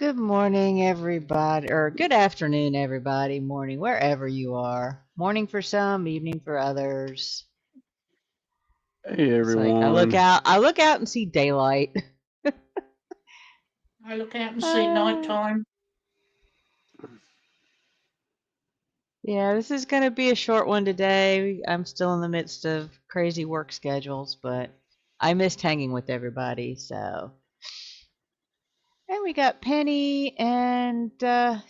Good morning, everybody, or good afternoon, everybody, morning, wherever you are. Morning for some, evening for others. Hey It's like everyone. I look out and see daylight. I look out and see Uh, nighttime. yeah, this is going to be a short one today. I'm still in the midst of crazy work schedules, but I missed hanging with everybody, so. And we got Penny and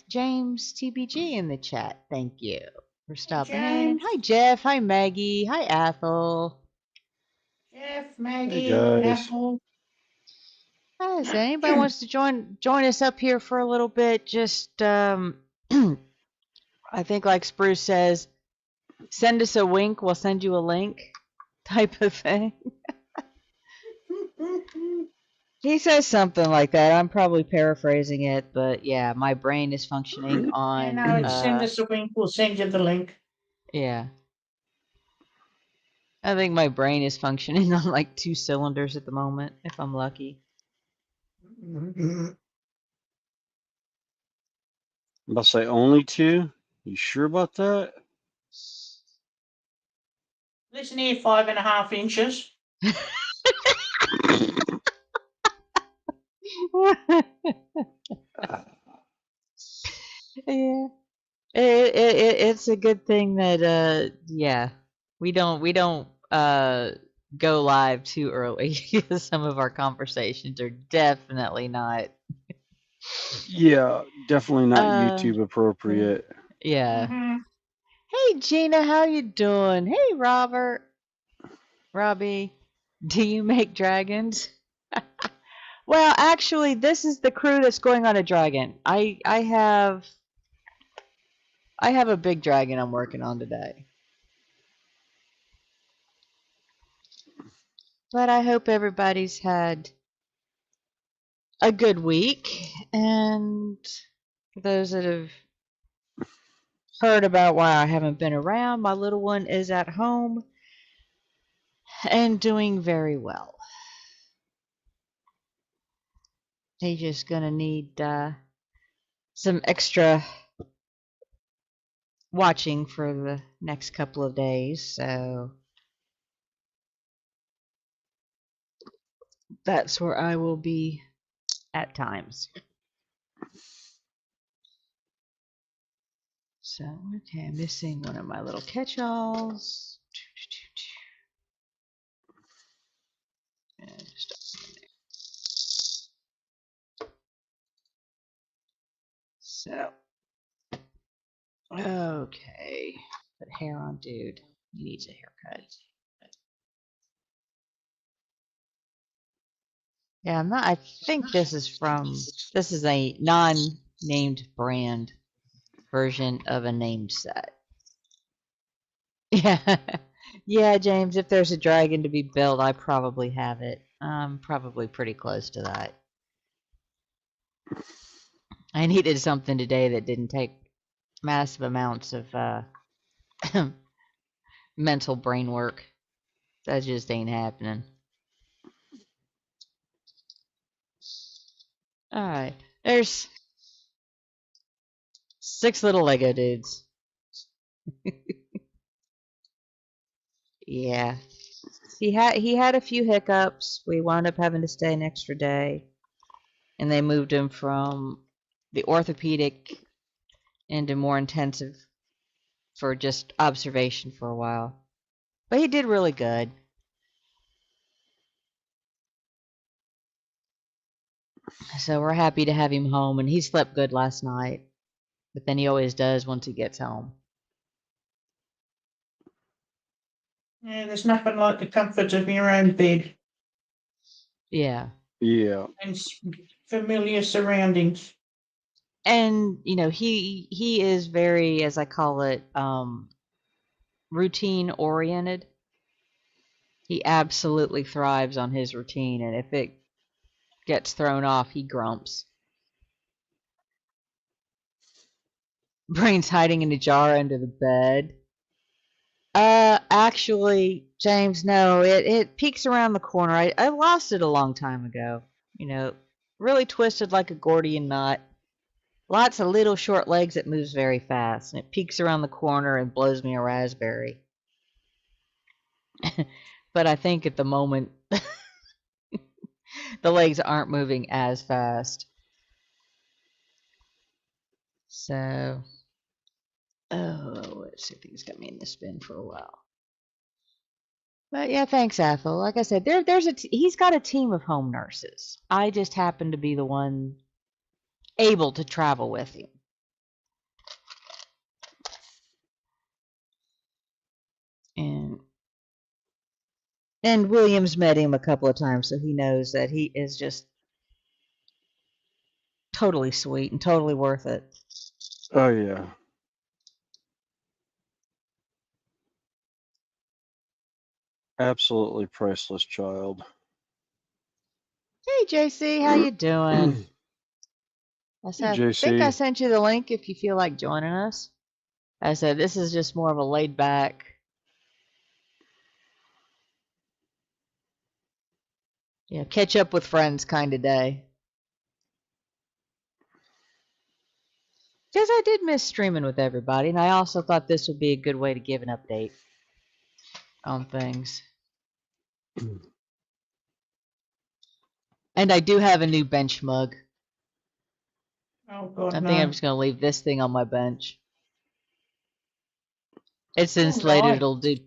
James TBG in the chat. Thank you for stopping in. James, Hi, Jeff. Hi, Maggie. Hi, Ethel. Jeff, Hey Maggie, guys. Ethel. Hi, so anybody wants to join us up here for a little bit? Just I think like Spruce says, send us a wink. We'll send you a link, type of thing. He says something like that. I'm probably paraphrasing it, but yeah, my brain is functioning Yeah, on no, it's send us a wink. We'll send you the link. yeah. I think my brain is functioning on like 2 cylinders at the moment, if I'm lucky. I'm about to say only two. You sure about that? Listen here, 5.5 inches. Yeah. It's a good thing that yeah, we don't go live too early because some of our conversations are definitely not Yeah, definitely not uh YouTube appropriate. yeah. Mm-hmm. Hey Gina, how you doing? Hey Robert. Robbie, do you make dragons? Well, actually, this is the crew that's going on a dragon. I have a big dragon I'm working on today. But I hope everybody's had a good week. And for those that have heard about why I haven't been around, my little one is at home and doing very well. He's just gonna need some extra watching for the next couple of days, so that's where I will be at times. So, okay, I'm missing one of my little catch-alls. And so, okay, put hair on dude. He needs a haircut. Yeah, I'm not. I think this is a non-named brand version of a named set. Yeah, yeah, James. If there's a dragon to be built, I probably have it. I'm probably pretty close to that. I needed something today that didn't take massive amounts of mental brain work. That just ain't happening. Alright. There's 6 little Lego dudes. Yeah. He had a few hiccups. We wound up having to stay an extra day. And they moved him from the orthopedic into more intensive for just observation for a while. But he did really good. So we're happy to have him home, and he slept good last night. But then he always does once he gets home. Yeah, there's nothing like the comfort of your own bed Yeah. Yeah. and familiar surroundings. And he is very, as I call it, routine oriented. He absolutely thrives on his routine, and if it gets thrown off, he grumps. Brain's hiding in a jar under the bed. Actually, James, no, it peeks around the corner. I lost it a long time ago. Really twisted like a Gordian knot. Lots of little short legs that moves very fast, and it peeks around the corner and blows me a raspberry. But I think at the moment the legs aren't moving as fast. So, oh, let's see, things got me in the spin for a while. But yeah, thanks, Ethel. Like I said, he's got a team of home nurses. I just happen to be the one able to travel with him. And William's met him a couple of times, so he knows that he is just totally sweet and totally worth it. Oh yeah. Absolutely priceless child. Hey, JC, how you doing? I said, I think I JC. sent you the link if you feel like joining us. I said, this is just more of a laid back, catch up with friends kind of day. Because I did miss streaming with everybody, and I also thought this would be a good way to give an update on things. And I do have a new bench mug. Oh God, I no. think I'm just going to leave this thing on my bench. It's insulated. Alright.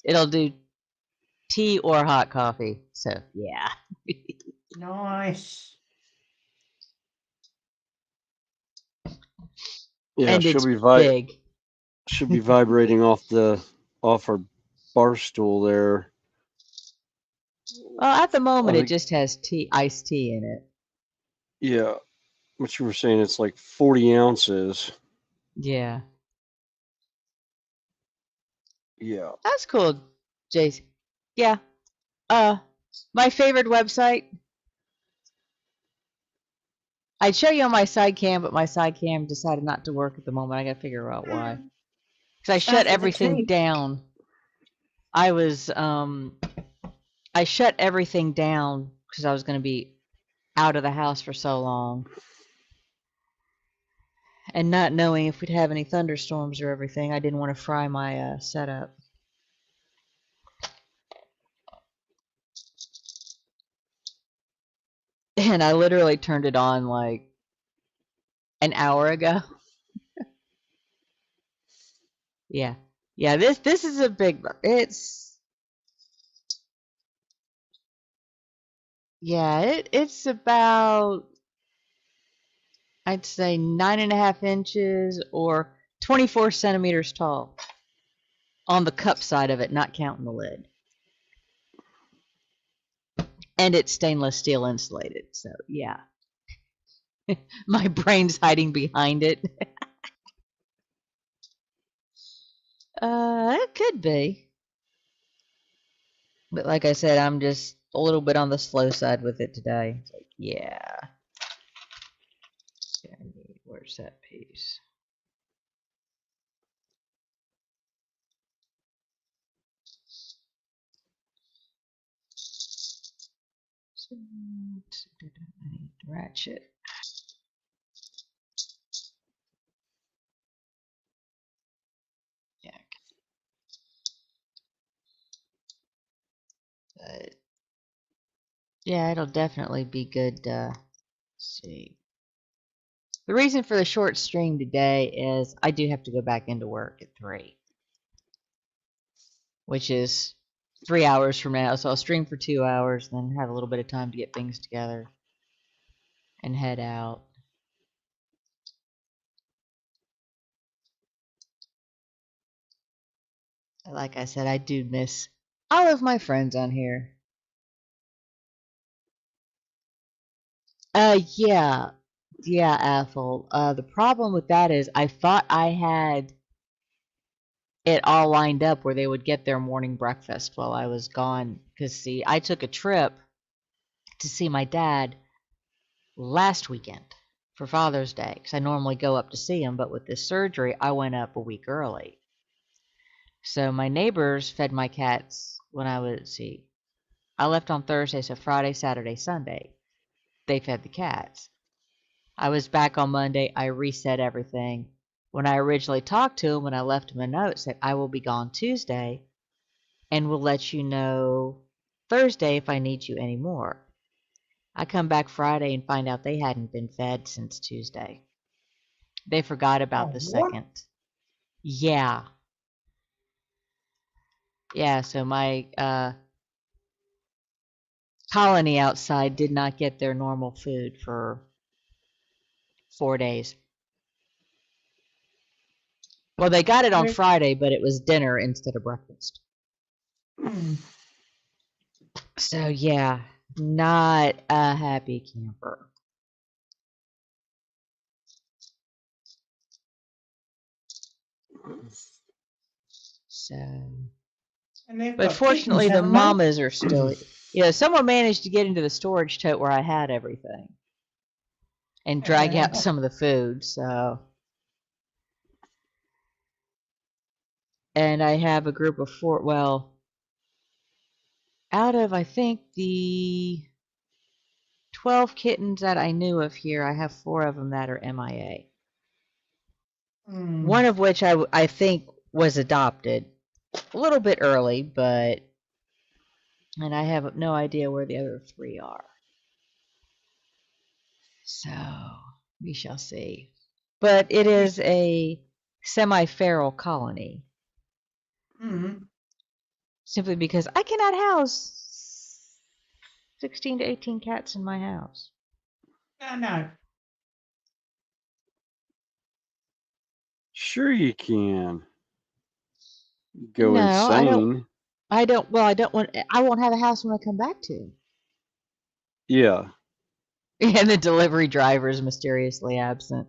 It'll do tea or hot coffee. So yeah. Nice. Yeah, And she'll it's be big. she'll be vibrating off her bar stool there. Well, at the moment, I it think, just has iced tea in it. yeah, what you were saying, it's like 40 ounces. Yeah. Yeah. That's cool, Jace. Yeah. My favorite website. I'd show you on my side cam, but my side cam decided not to work at the moment. I gotta figure out why. Because I shut Sounds like the everything tea. down. I shut everything down because I was gonna be out of the house for so long. And not knowing if we'd have any thunderstorms or everything, I didn't want to fry my setup. And I literally turned it on like an hour ago. Yeah. Yeah, this is a big it's about, I'd say 9.5 inches or 24 centimeters tall on the cup side of it, not counting the lid. And it's stainless steel insulated, so yeah. My brain's hiding behind it. It could be. But like I said, I'm just a little bit on the slow side with it today. It's like, yeah. Where's that piece? I need ratchet. Yeah. But yeah, it'll definitely be good. See. The reason for the short stream today is I do have to go back into work at 3, which is 3 hours from now. So I'll stream for 2 hours, then have a little bit of time to get things together and head out. Like I said, I do miss all of my friends on here. Yeah. Yeah, Ethel. The problem with that is I thought I had it all lined up where they would get their morning breakfast while I was gone. Because, see, I took a trip to see my dad last weekend for Father's Day. Because I normally go up to see him, but with this surgery, I went up a week early. So my neighbors fed my cats when I left on Thursday, so Friday, Saturday, Sunday, they fed the cats. I was back on Monday. I reset everything. When I originally talked to him, when I left him a note, said I will be gone Tuesday, and will let you know Thursday if I need you anymore. I come back Friday and find out they hadn't been fed since Tuesday. They forgot about Oh, the what? second. Yeah. Yeah, so my colony outside did not get their normal food for 4 days. Well, they got it on Where- Friday, but it was dinner instead of breakfast. Hmm. So, yeah, not a happy camper. So, And they've but got kittens, fortunately, the haven't they? mamas are still, someone managed to get into the storage tote where I had everything and drag out some of the food, so. And I have a group of 4, well, out of, I think, the 12 kittens that I knew of here, I have 4 of them that are MIA. Hmm. One of which I think was adopted a little bit early, and I have no idea where the other 3 are. So we shall see. But it is a semi-feral colony, Hmm. simply because I cannot house 16 to 18 cats in my house. No. Sure you can. You go No, I don't. insane. Well, I don't want. I won't have a house when I come back to. Yeah. And the delivery driver is mysteriously absent.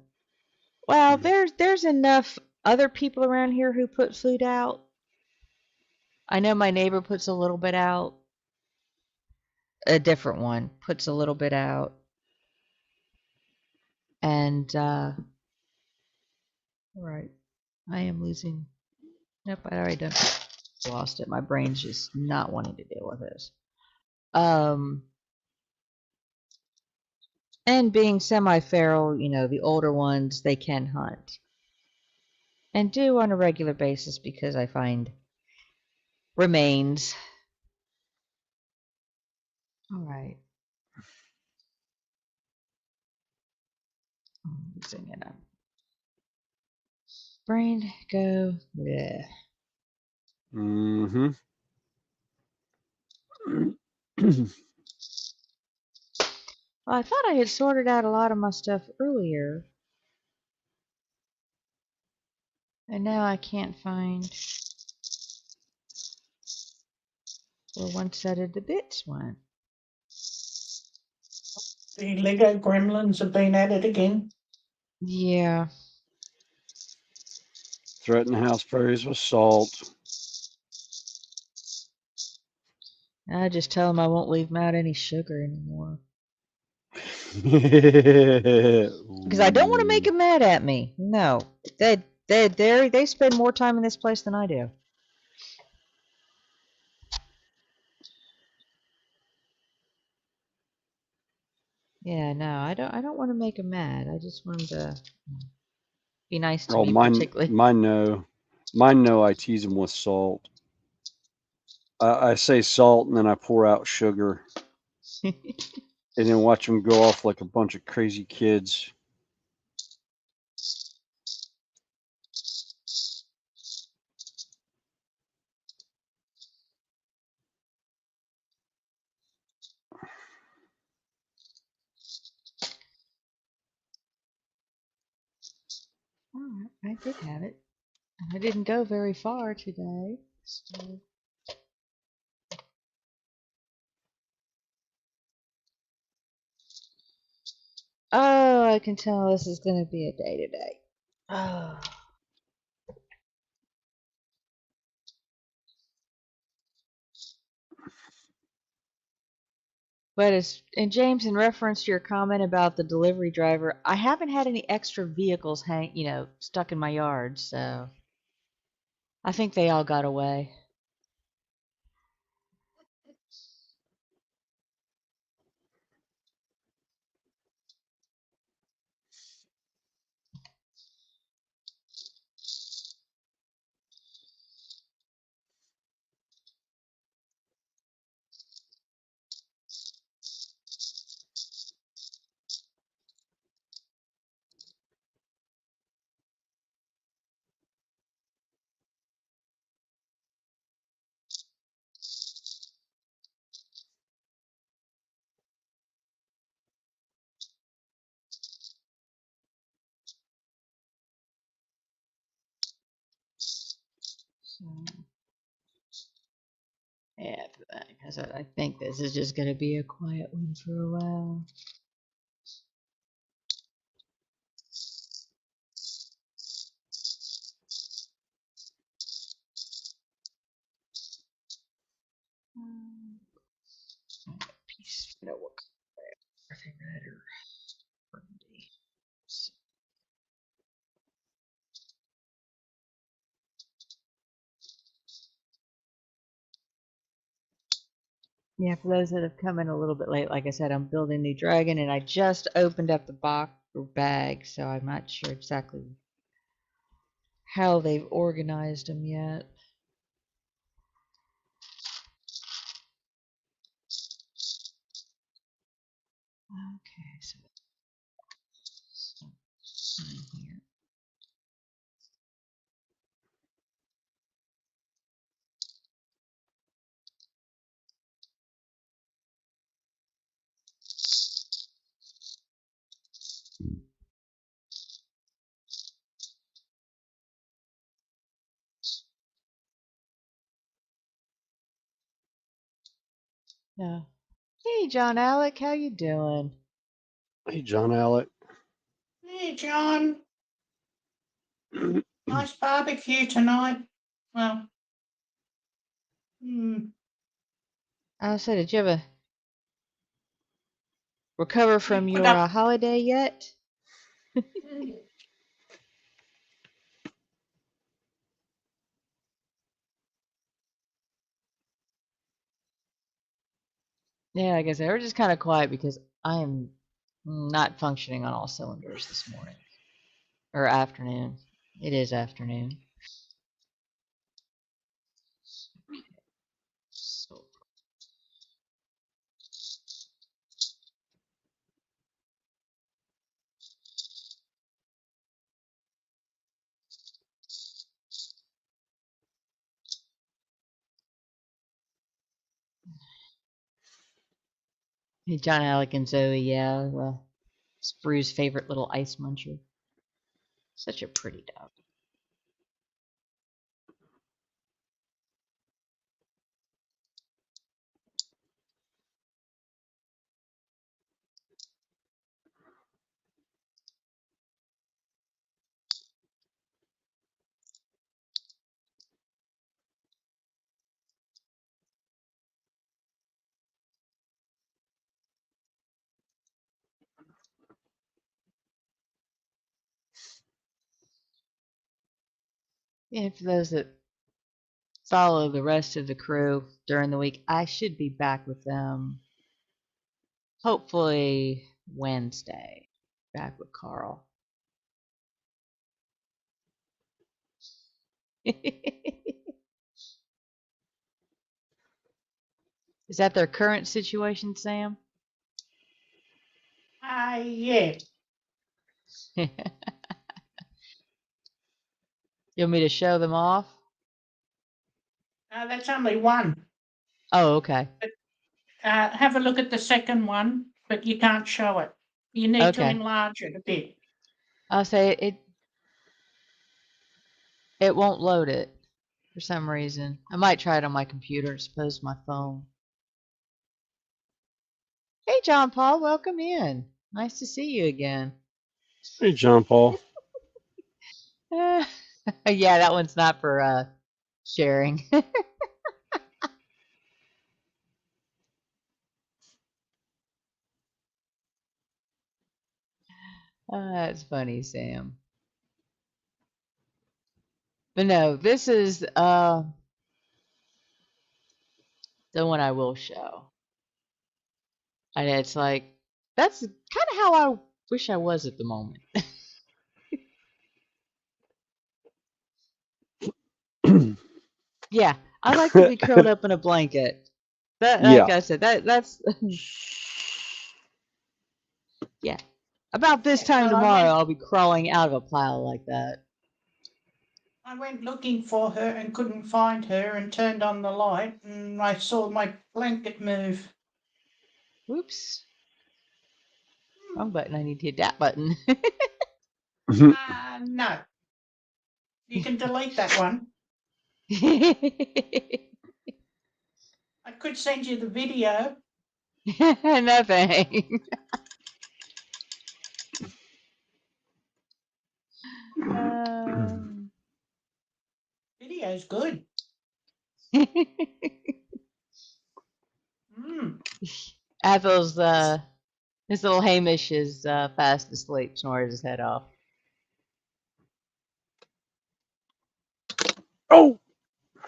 Well, there's enough other people around here who put food out. I know my neighbor puts a little bit out. A different one puts a little bit out. And right, I am losing. Nope, I already done lost it. My brain's just not wanting to deal with this. And being semi-feral, the older ones, they can hunt. And do on a regular basis because I find remains. All right. I'm losing it up. Brain go. Yeah. Mm-hmm. Well, I thought I had sorted out a lot of my stuff earlier. And now I can't find where one set of the bits went. The Lego gremlins have been at it again. Yeah. Threaten house fairies with salt. I just tell them I won't leave them out any sugar anymore. Because I don't want to make Ooh. them mad at me. No. They spend more time in this place than I do. Yeah, no, I don't want to make them mad. I just want them to be nice to Oh, me, mine, particularly. mine no. Mine no, I tease them with salt. I say salt and then I pour out sugar and then watch them go off like a bunch of crazy kids. Oh, I did have it. I didn't go very far today. So. Oh, I can tell this is going to be a day today. Oh. And James, in reference to your comment about the delivery driver, I haven't had any extra vehicles stuck in my yard, so I think they all got away. Yeah, because I think this is just going to be a quiet one for a while. Piece, what are they red or burgundy? Yeah, for those that have come in a little bit late, like I said, I'm building the dragon, and I just opened up the box or bag, so I'm not sure exactly how they've organized them yet. Okay, so here. Yeah. Hey, John Alec, how you doing? Hey, John Alec. Hey, John. Nice barbecue tonight. Well, I said, did you ever recover we from put your up. holiday yet? Yeah, like I said, we're just kind of quiet because I am not functioning on all cylinders this morning or afternoon. It is afternoon. So hey, John Alec and Zoe, yeah, well, Sprue's favorite little ice muncher. Such a pretty dog. Yeah, for those that follow the rest of the crew during the week, I should be back with them hopefully Wednesday. Back with Carl. Is that their current situation, Sam? Yeah. You want me to show them off? That's only one. Oh, okay. Have a look at the second one, but you can't show it. You need to Okay. enlarge it a bit. I'll say it won't load it for some reason. I might try it on my computer as opposed to my phone. Hey, John Paul, welcome in. Nice to see you again. Hey, John Paul. Yeah, that one's not for sharing. That's funny, Sam. But no, this is the one I will show. And it's like that's kind of how I wish I was at the moment. Yeah, I like to be curled up in a blanket. That, like Yeah. I said, that's yeah. About this time Well, tomorrow, I'll be crawling out of a pile like that. I went looking for her and couldn't find her and turned on the light and I saw my blanket move. Oops. Wrong button. I need to hit that button. No. You can delete that one. I could send you the video. No thanks. Video's good. Mm. Athel's his little Hamish is fast asleep, snoring his head off. Oh,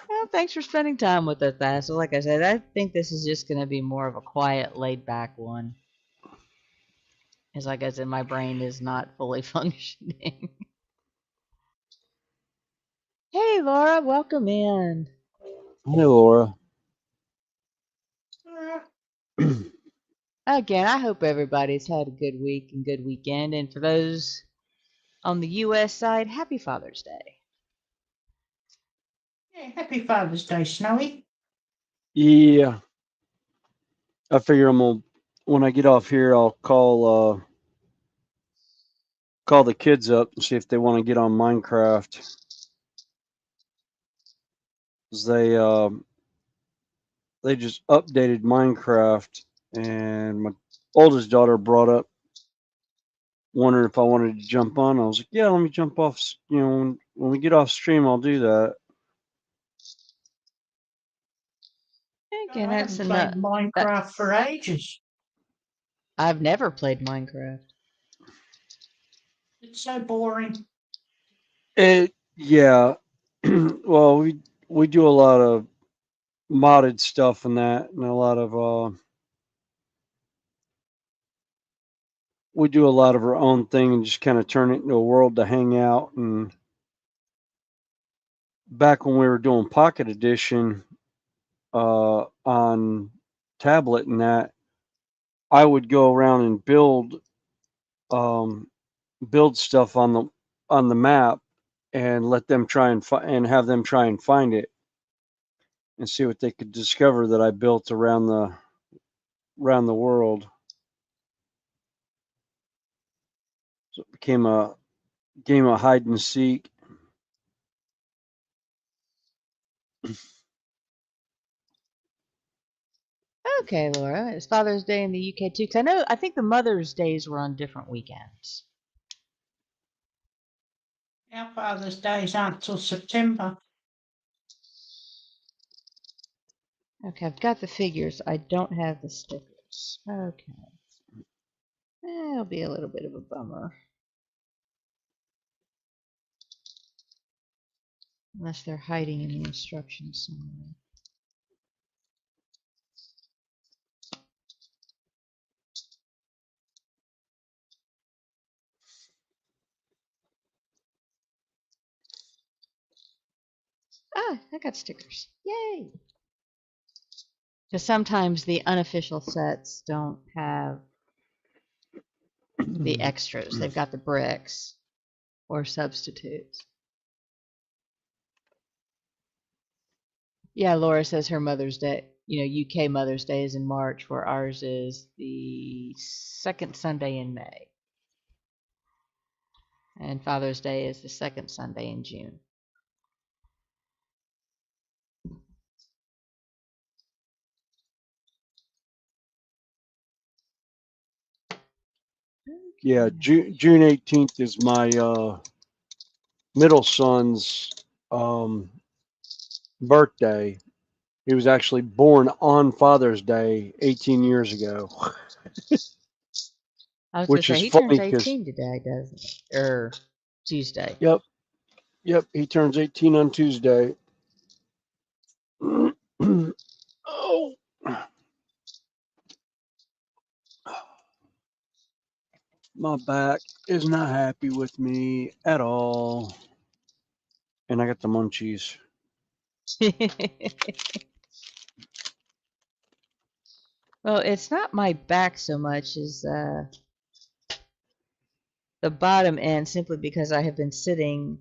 Well, thanks for spending time with us, Basil. Like I said, I think this is just going to be more of a quiet, laid-back one. As like I said, my brain is not fully functioning. Hey, Laura, welcome in. hey, Laura. Again, I hope everybody's had a good week and good weekend. And for those on the U.S. side, happy Father's Day. Yeah, happy Father's Day, Snowy. Yeah, I figure when I get off here, I'll call the kids up and see if they want to get on Minecraft. 'Cause they just updated Minecraft, and my oldest daughter brought up wondering if I wanted to jump on. I was like, yeah, let me jump off. When we get off stream, I'll do that. God, Again, I that's haven't played enough. That Minecraft for ages. I've never played Minecraft. It's so boring. Yeah. Well, we do a lot of modded stuff and that, and a lot of we do a lot of our own thing and just kind of turn it into a world to hang out. And back when we were doing Pocket Edition on tablet and that, I would go around and build stuff on the map and let them try and have them try and find it and see what they could discover that I built around the world. So it became a game of hide and seek. Okay, Laura, it's Father's Day in the UK too. Because I think the Mother's Days were on different weekends. Our Father's Days aren't till September. Okay, I've got the figures. I don't have the stickers. Okay. That'll be a little bit of a bummer. Unless they're hiding in the instructions somewhere. Ah, I got stickers. Yay! Because sometimes the unofficial sets don't have the extras. They've got the bricks or substitutes. Yeah, Laura says her Mother's Day, UK Mother's Day is in March, where ours is the second Sunday in May. And Father's Day is the second Sunday in June. Yeah, June 18th is my middle son's birthday. He was actually born on Father's Day 18 years ago, I was going to which say, is he turns funny because, 18 today, doesn't he? Or Tuesday. yep, he turns 18 on Tuesday. Oh, my back is not happy with me at all. And I got the munchies. Well, it's not my back so much as the bottom end, simply because I have been sitting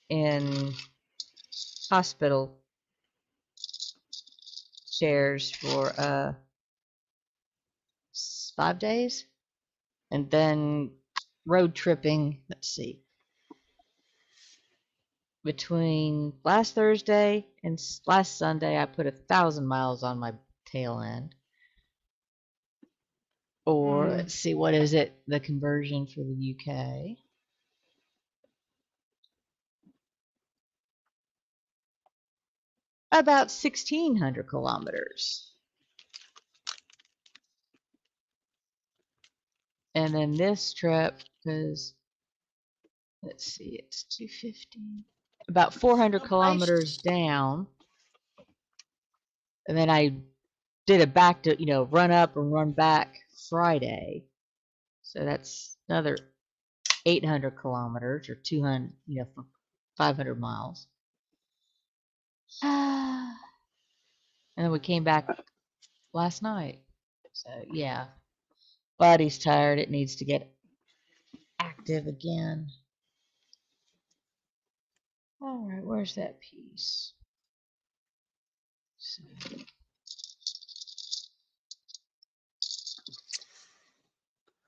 in hospital chairs for 5 days, and then road tripping. Let's see, between last Thursday and last Sunday, I put 1,000 miles on my tail end. Or let's see, what is it? The conversion for the UK. About 1,600 kilometers. And then this trip, because let's see, it's 250. About 400 You're based, kilometers down. And then I did it back to, run up and run back Friday. So that's another 800 kilometers or 200, 500 miles. And then we came back last night. So yeah, body's tired. It needs to get active again. All right, where's that piece? So,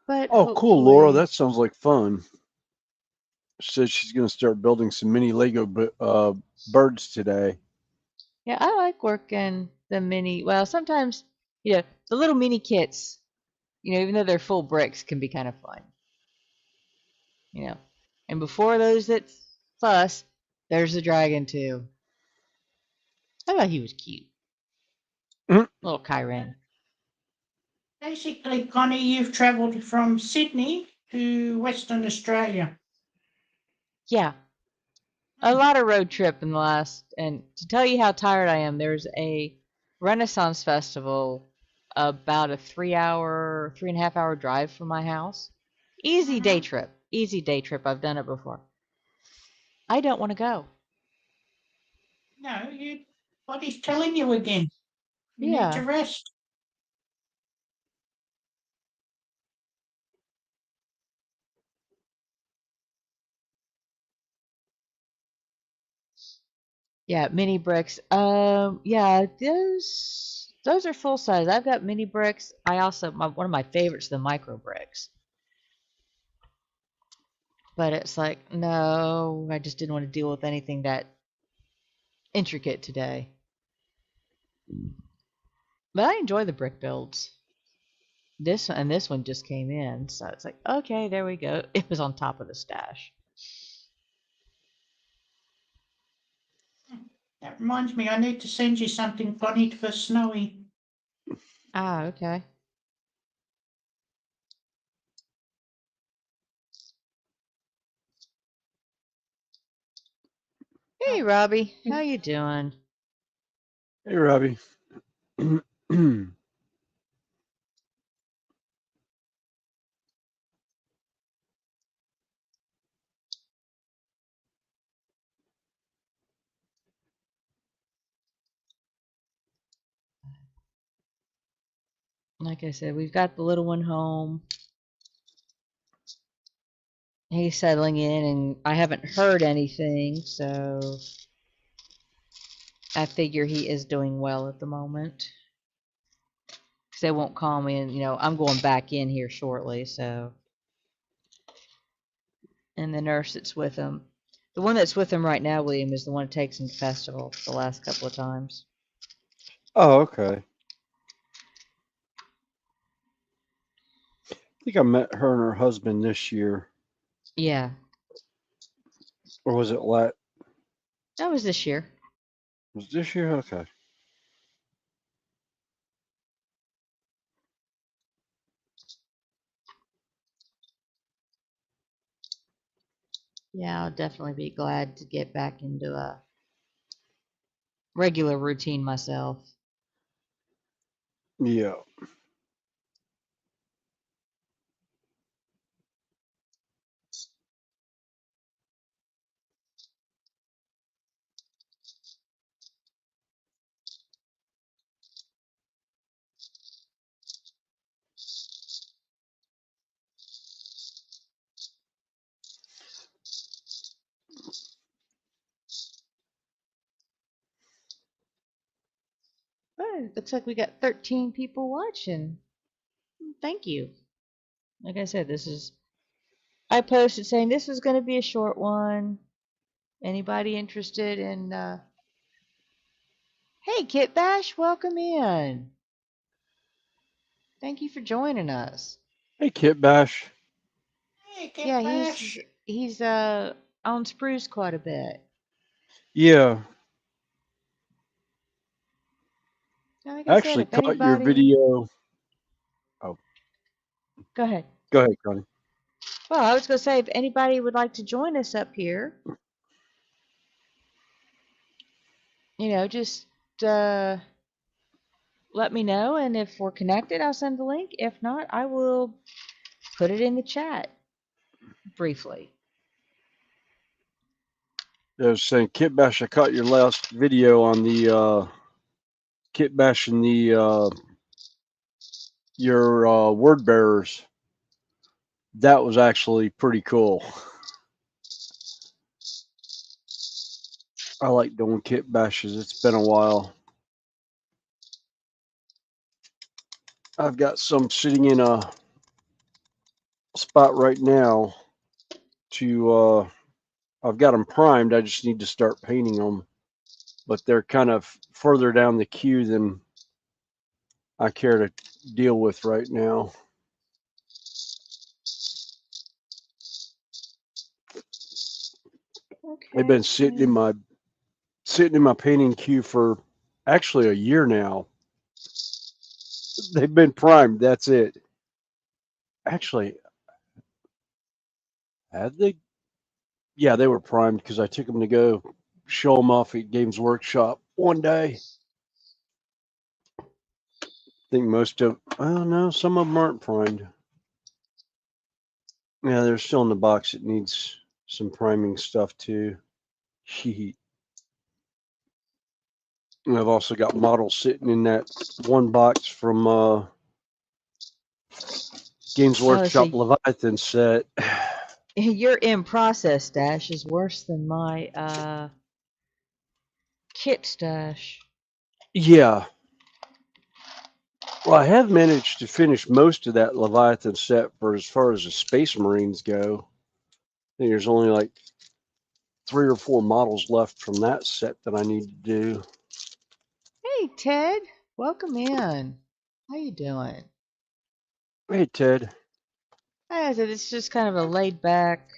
but Oh, cool, Laura. hopefully, That sounds like fun. She said she's going to start building some mini Lego birds today. yeah, I like working the mini. Well, sometimes, the little mini kits, even though they're full bricks, can be kind of fun. And before those that fuss, there's the dragon too. I thought he was cute, little Kyren. basically, Connie, you've travelled from Sydney to Western Australia. Yeah, a lot of road trip in the last. And to tell you how tired I am, there's a Renaissance festival about a 3 hour, 3.5 hour drive from my house. Easy day trip. Easy day trip. I've done it before. I don't want to go. No, your body's telling you again. You need to Yeah. rest. Yeah, mini bricks. Yeah, those are full size. I've got mini bricks. I also one of my favorites, the micro bricks. But it's like, no, I just didn't want to deal with anything that intricate today. But I enjoy the brick builds. This one just came in, so it's like, okay, there we go. It was on top of the stash. That reminds me, I need to send you something, Connie, for Snowy. Ah, okay. Hey, Oh, Robbie, how you doing? Hey, Robbie. Like I said, we've got the little one home. He's settling in, and I haven't heard anything, so I figure he is doing well at the moment. Because they won't call me, and I'm going back in here shortly, so. And the nurse that's with him, the one that's with him right now, William, is the one that takes him to festival the last couple of times. Oh, okay. I think I met her and her husband this year. Yeah, Or was it last? that was this year. Was it this year? Okay. Yeah, I'll definitely be glad to get back into a regular routine myself. Yeah. Oh, looks like we got 13 people watching. Thank you. Like I said, I posted saying this was going to be a short one. Anybody interested in Hey Kit Bash, welcome in. Thank you for joining us. Hey, Kit Bash. Hey, Kit Yeah, Bash. he's on Spruce quite a bit. Yeah, Like I I said, actually if caught your anybody video. Oh, go ahead. go ahead, Connie. Well, I was gonna say if anybody would like to join us up here, just uh let me know, and if we're connected, I'll send the link. If not, I will put it in the chat briefly. I was saying, Kit Bash, I caught your last video on the Kit Bash and the your word bearers. That was actually pretty cool. I like doing Kit Bashes. It's been a while. I've got some sitting in a spot right now to I've got them primed. I just need to start painting them, but they're kind of further down the queue than I care to deal with right now. They've been sitting in my painting queue for actually a year now. They've been primed. That's it. Actually, have they? Yeah, they were primed because I took them to go show them off at Games Workshop one day. I think most of, well, no, some of them aren't primed. Yeah, they're still in the box. It needs some priming stuff too. Heat. And I've also got models sitting in that one box from Games Oh, so Workshop Leviathan set. your in process stash is worse than my kit stash. Yeah. Well, I have managed to finish most of that Leviathan set for as far as the Space Marines go. I think there's only like 3 or 4 models left from that set that I need to do. Hey Ted, welcome in. How you doing? Hey, Ted. Like I said, it's just kind of a laid back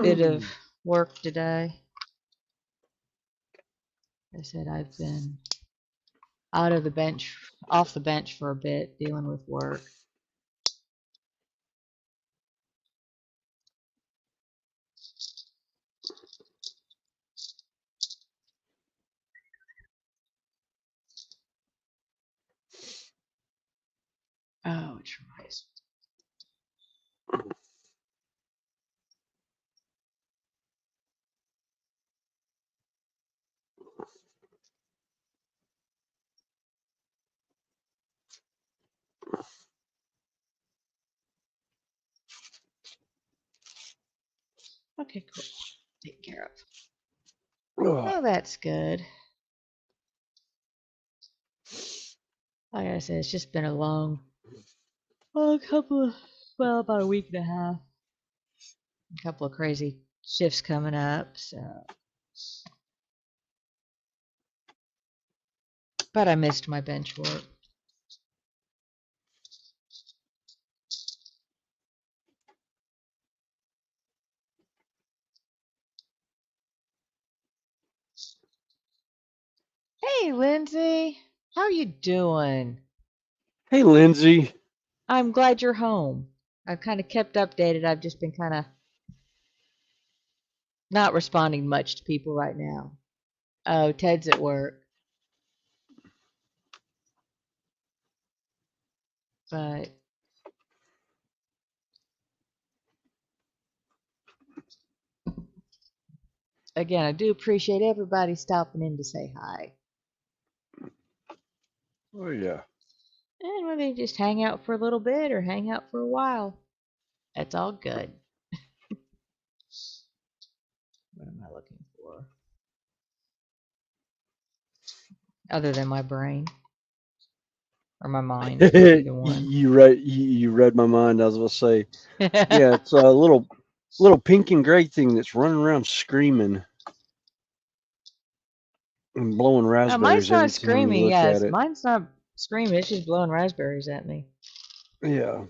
bit of work today. I said I've been off the bench for a bit, dealing with work. Oh, it's right. Okay, cool. Taken care of. Oh, Oh, that's good. Like I said, it's just been a about a week and a half. A couple of crazy shifts coming up, so. But I missed my bench work. Hey, Lindsay, how you doing? hey, Lindsay. I'm glad you're home. I've kind of kept updated. I've just been kind of not responding much to people right now. Oh, Ted's at work. But again, I do appreciate everybody stopping in to say hi. Oh, yeah. And whether you just hang out for a little bit or hang out for a while, that's all good. What am I looking for? Other than my brain. or my mind, either one. You read my mind. I was gonna say, yeah, it's a little pink and gray thing that's running around screaming and blowing Mine's raspberries not every time you screaming. look at Yes, it. mine's not screaming. It's just blowing raspberries at me. Yeah.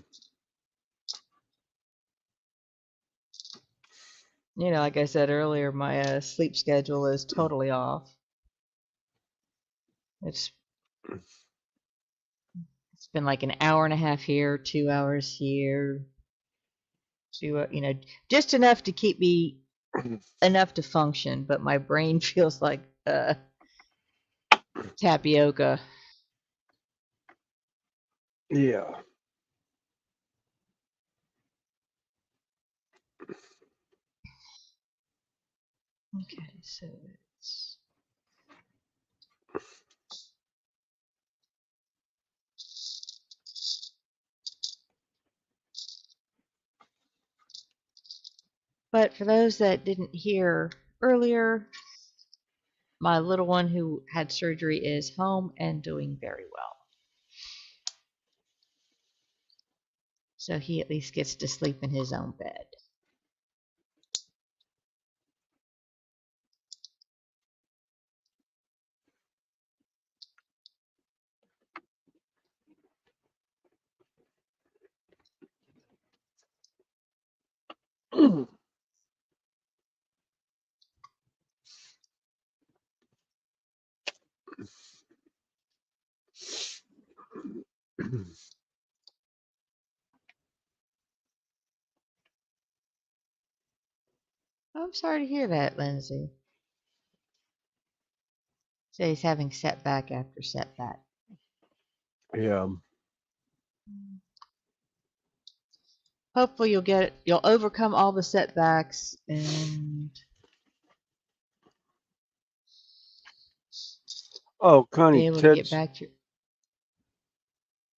Like I said earlier, my sleep schedule is totally off. It's it's been like an hour and a half here, 2 hours here, just enough to keep me enough to function, but my brain feels like tapioca. Yeah. Okay, so it's but for those that didn't hear earlier, my little one who had surgery is home and doing very well. So he at least gets to sleep in his own bed. I'm sorry to hear that, Lindsay. So he's having setback after setback. Yeah. Hopefully you'll overcome all the setbacks and Oh, be Connie, able to get back to your.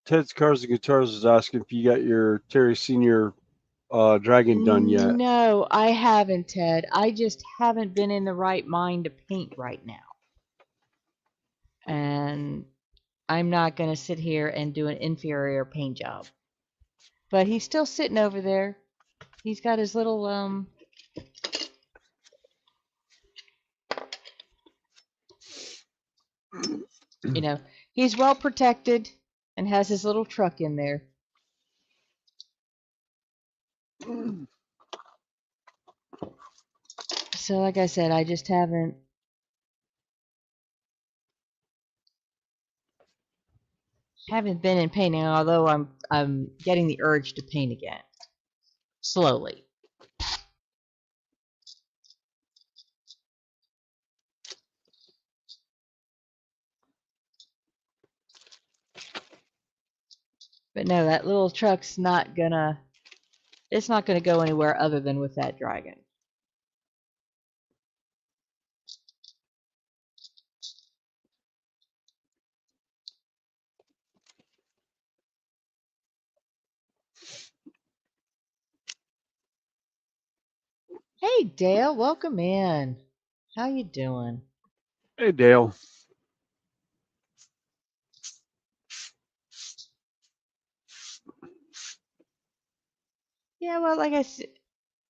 Ted's Cars and Guitars is asking if you got your Terry Senior dragon done yet. No, I haven't, Ted. I just haven't been in the right mind to paint right now. And I'm not going to sit here and do an inferior paint job. But he's still sitting over there. He's got his little he's well protected and has his little truck in there. So like I said, I just haven't been in painting, although I'm getting the urge to paint again. Slowly. But no, that little truck's not gonna go anywhere other than with that dragon. Hey Dale, welcome in. How you doing? Hey, Dale. Yeah, well, like I said,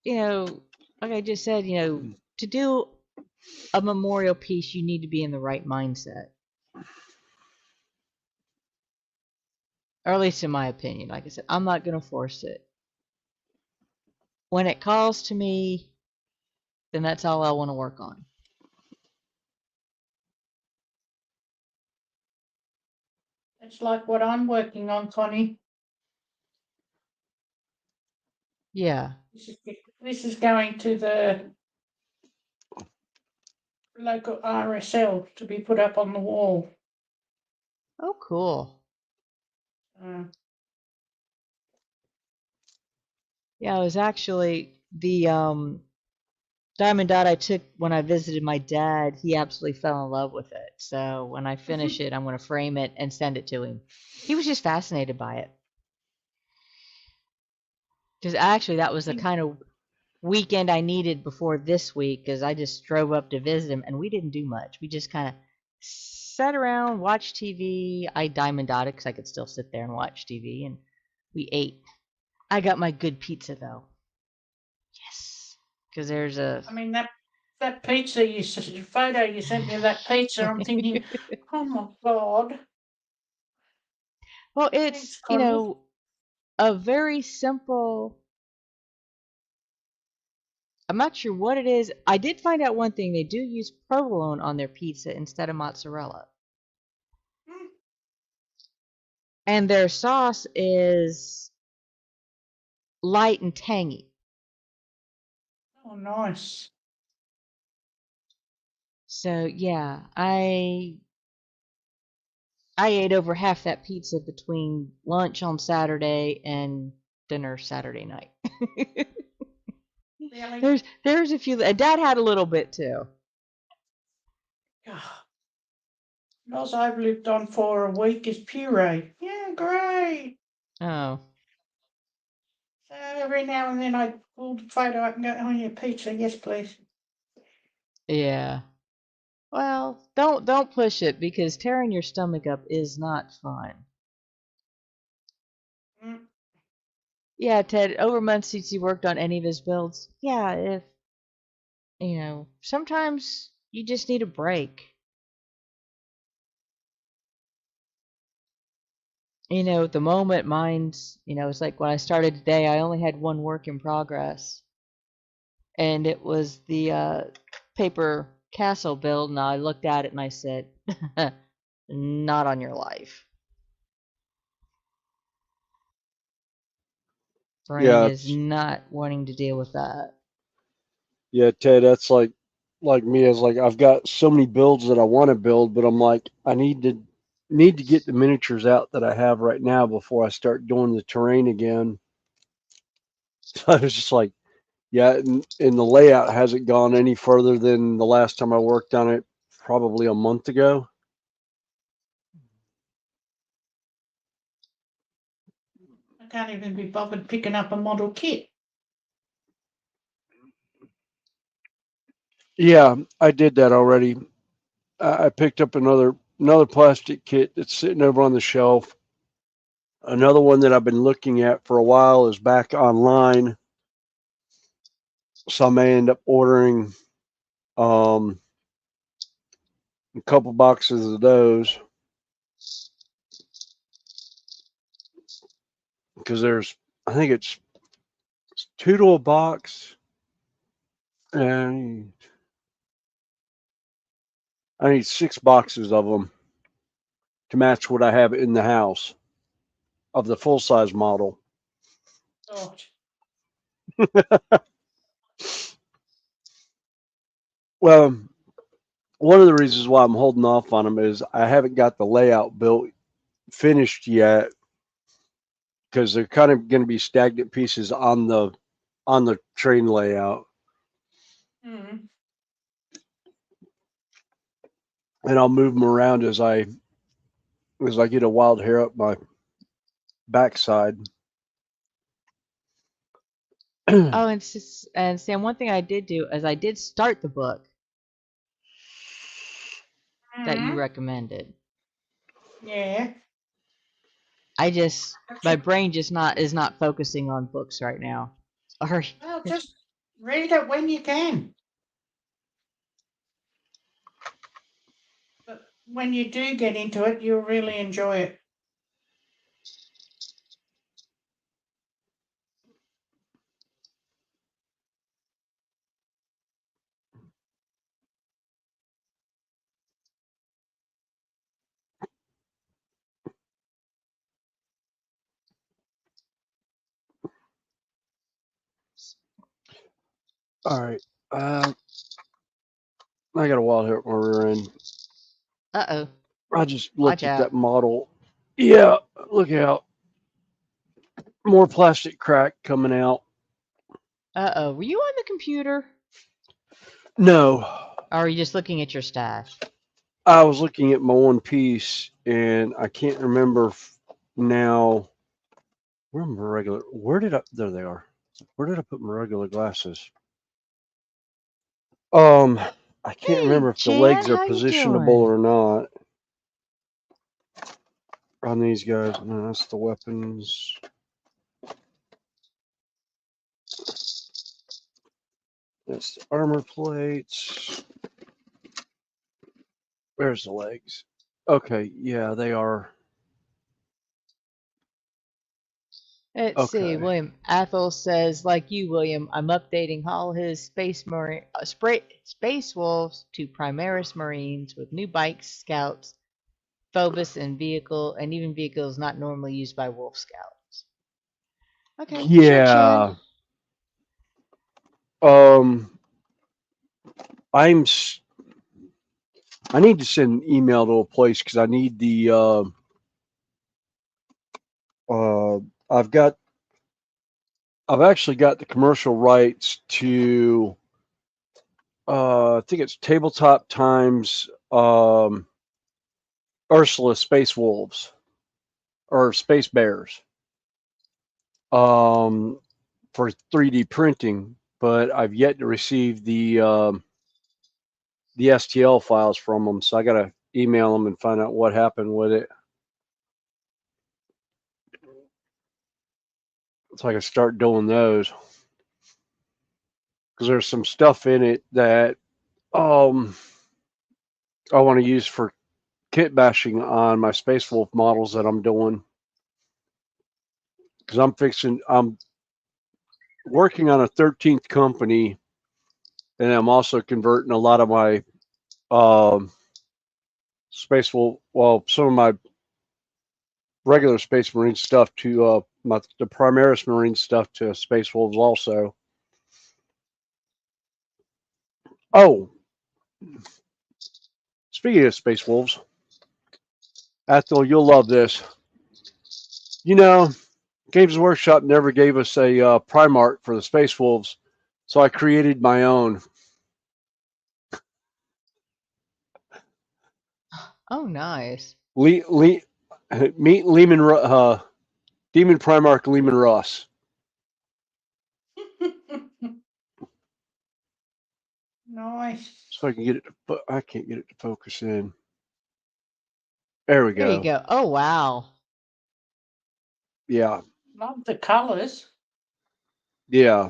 like I just said, to do a memorial piece, you need to be in the right mindset. Or at least in my opinion. Like I said, I'm not going to force it. When it calls to me, then that's all I want to work on. It's like what I'm working on, Connie. Yeah. This is going to the local RSL to be put up on the wall. Oh, cool. Yeah, it was actually the diamond dot I took when I visited my dad. He absolutely fell in love with it. So when I finish it, I'm going to frame it and send it to him. He was just fascinated by it. Because actually, that was the kind of weekend I needed before this week, because I just drove up to visit him and we didn't do much. We just kind of sat around, watched TV. I diamond dotted because I could still sit there and watch TV, and we ate. I got my good pizza though. Yes, because there's a. I mean that pizza photo you sent me of that pizza. I'm thinking, oh my god, Well, thanks, it's Connie. a very simple. I'm not sure what it is. I did find out one thing. They do use provolone on their pizza instead of mozzarella. Mm. And their sauce is light and tangy. Oh, nice. So yeah, I ate over half that pizza between lunch on Saturday and dinner Saturday night. Really? There's a few. Dad had a little bit too. All I've lived on for a week is puree. Yeah, great. Oh So every now and then I pull the photo up and go, oh yeah, pizza, yes please. yeah. Well, don't push it because tearing your stomach up is not fun. Mm. Yeah, Ted, over months since you worked on any of his builds, yeah, if sometimes you just need a break. At the moment mine's, it's like when I started today, I only had one work in progress. And it was the paper castle build, and I looked at it and I said, not on your life. Brain Yeah, is not wanting to deal with that. yeah, Ted. That's like me. As like I've got so many builds that I want to build, but I'm like I need to get the miniatures out that I have right now before I start doing the terrain again. So I was just like, yeah, and the layout hasn't gone any further than the last time I worked on it, probably a month ago. I can't even be bothered picking up a model kit. Yeah, I did that already. I picked up another plastic kit that's sitting over on the shelf. Another one that I've been looking at for a while is back online, so I may end up ordering um, a couple boxes of those because I think it's two to a box, and I need 6 boxes of them to match what I have in the house of the full size model. God. Well, one of the reasons why I'm holding off on them is I haven't got the layout built finished yet because they're kind of going to be stagnant pieces on the train layout, Mm. and I'll move them around as I get a wild hair up my backside. Oh, and Sam, one thing I did do is I did start the book that you Mm. recommended. Yeah. My brain just not is not focusing on books right now. Sorry. Well, just read it when you can. But when you do get into it, you'll really enjoy it. All right. I got a wild hair up my rear end. Uh-oh. I just Watch looked at out. that model. Yeah, look out. More plastic crack coming out. Uh-oh. Were you on the computer? No, Or are you just looking at your stash? I was looking at my one piece and I can't remember now. Where are my regular? Where did I? There they are. Where did I put my regular glasses? Um, I can't Hey, remember if the Jan, legs are how you positionable doing? or not. on these guys. No, that's the weapons. That's the armor plates. Where's the legs? Okay, yeah, they are. Let's see. Okay. William Athol says, like you, William, I'm updating all his Space Wolves to Primaris Marines with new bikes, scouts, Phobos, and even vehicles not normally used by Wolf Scouts. Okay, sure, Chad. Yeah. Um, I'm. I need to send an email to a place because I need the. Uh, I've got. I've actually got the commercial rights to. I think it's Tabletop Times. Ursula Space Wolves or Space Bears. For 3D printing, but I've yet to receive the STL files from them, so I gotta email them and find out what happened with it. So I can start doing those because there's some stuff in it that I want to use for kit bashing on my Space Wolf models that I'm doing because I'm working on a 13th company, and I'm also converting a lot of my um, Space Wolf, well, some of my regular Space Marine stuff to the Primaris Marine stuff to Space Wolves also. Oh, speaking of Space Wolves, Athel, you'll love this. You know, Games Workshop never gave us a Primarch for the Space Wolves, so I created my own. Oh, nice. Meet Lehman, Demon Primarch Lehman Russ. Nice. So I can get it, but I can't get it to focus in. There we There you go. go. Oh, wow. Yeah, Love the colours. yeah.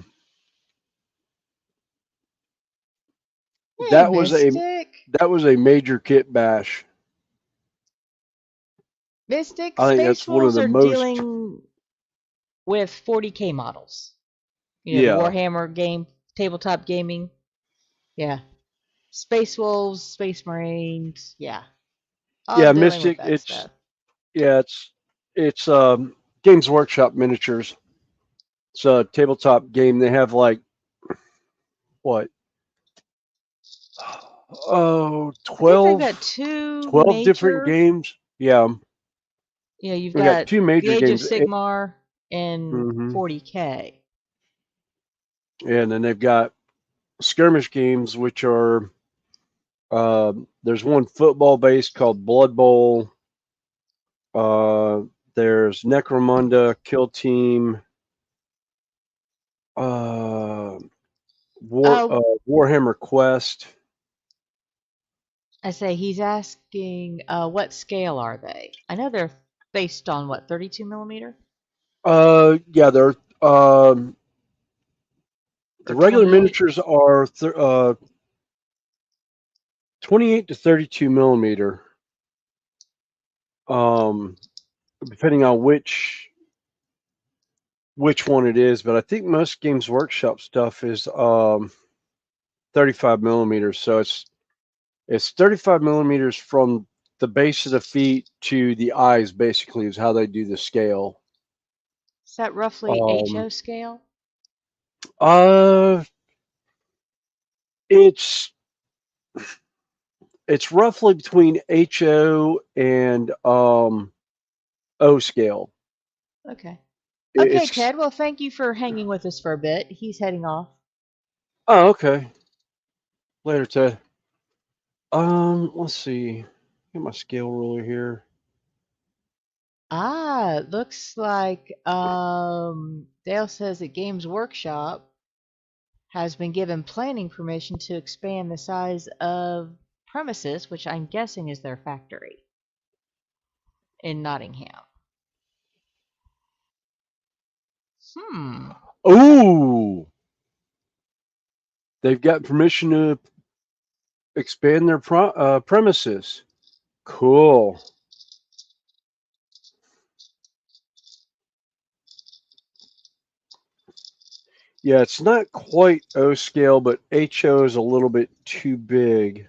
Hey, That was a Mystic. that was a major kit bash. Mystic, I think Space that's one of Wolves the are most. dealing with 40K models. You know, the Yeah, Warhammer game, tabletop gaming. Yeah. Space Wolves, Space Marines. Yeah. All yeah. dealing with Mystic. that stuff. It's Games Workshop miniatures. It's a tabletop game. They have like what? Oh, I think they've got 12, two 12 different major. games. Yeah, Yeah, you've we got got two the major Age of games. Sigmar and Mm-hmm. 40K. And then they've got skirmish games, which are there's one football based called Blood Bowl. Uh, there's Necromunda, Kill Team, uh, Oh, Warhammer Quest. I say he's asking what scale are they? I know they're based on what, 32 millimeter Yeah, they're the or regular 28? miniatures are 28 to 32 millimeter. Um, Depending on which one it is, but I think most Games Workshop stuff is 35 millimeters. So it's 35 millimeters from the base of the feet to the eyes. Basically, is how they do the scale. Is that roughly Um, HO scale? uh, it's it's roughly between HO and O scale. Okay. Okay, It's Ted. Well, thank you for hanging with us for a bit. He's heading off. oh, okay. Later, Ted. Let's see. Get my scale ruler here. Ah, it looks like Dale says that Games Workshop has been given planning permission to expand the size of premises, which I'm guessing is their factory. in Nottingham. Hmm. Ooh, they've got permission to expand their premises. Cool. Yeah, it's not quite O scale, but HO is a little bit too big.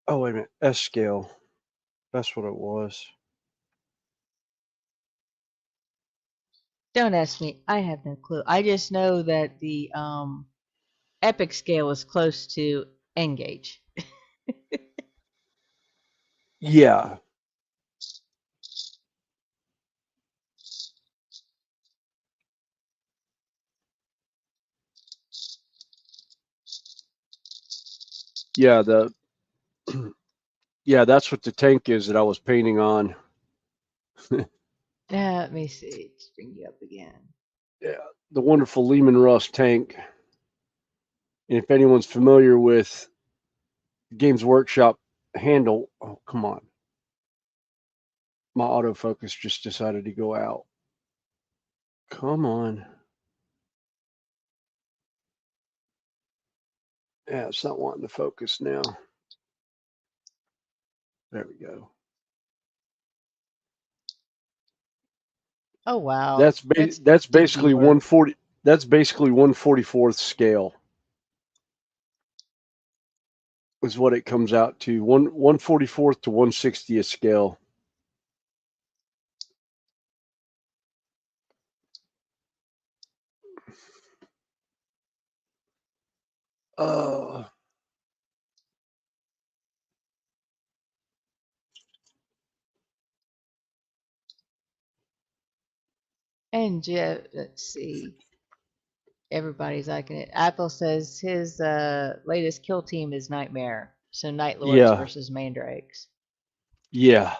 Oh, wait a minute. S scale. That's what it was. Don't ask me. I have no clue. I just know that the epic scale is close to N gauge. Yeah. Yeah, the yeah, that's what the tank is that I was painting on. Let me see. Let's bring you up again. Yeah, the wonderful Lehman Russ tank. And if anyone's familiar with Games Workshop handle, oh come on, my autofocus just decided to go out. Come on. Yeah, it's not wanting to focus now. There we go. Oh wow, That's that's dinky basically work. 140. That's basically 144th scale is what it comes out to. 144th to 160th scale. Uh, And Jeff, let's see. Everybody's liking it. Apple says his latest kill team is Nightmare. So Night Lords yeah, versus Mandrakes. yeah.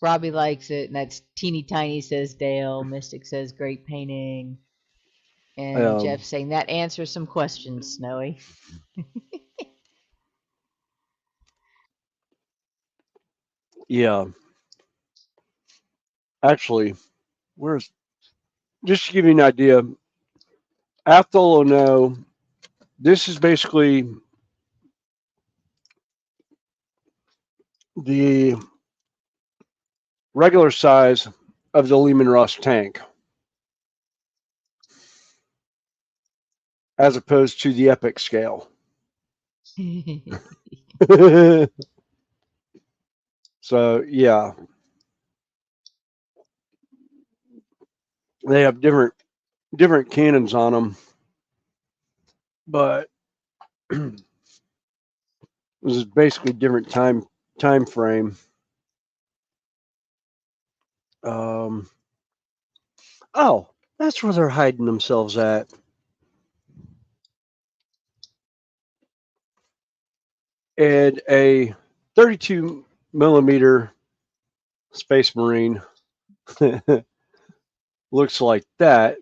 Robbie likes it, and that's teeny tiny, says Dale. Mystic says great painting. And Um, Jeff saying that answers some questions, Snowy. yeah. Actually, where's just to give you an idea, Athol no, this is basically the regular size of the Lehman Russ tank, as opposed to the epic scale. So yeah, they have different cannons on them, but this is basically different time frame. Um, oh, that's where they're hiding themselves at. And a 32 millimeter Space Marine looks like that.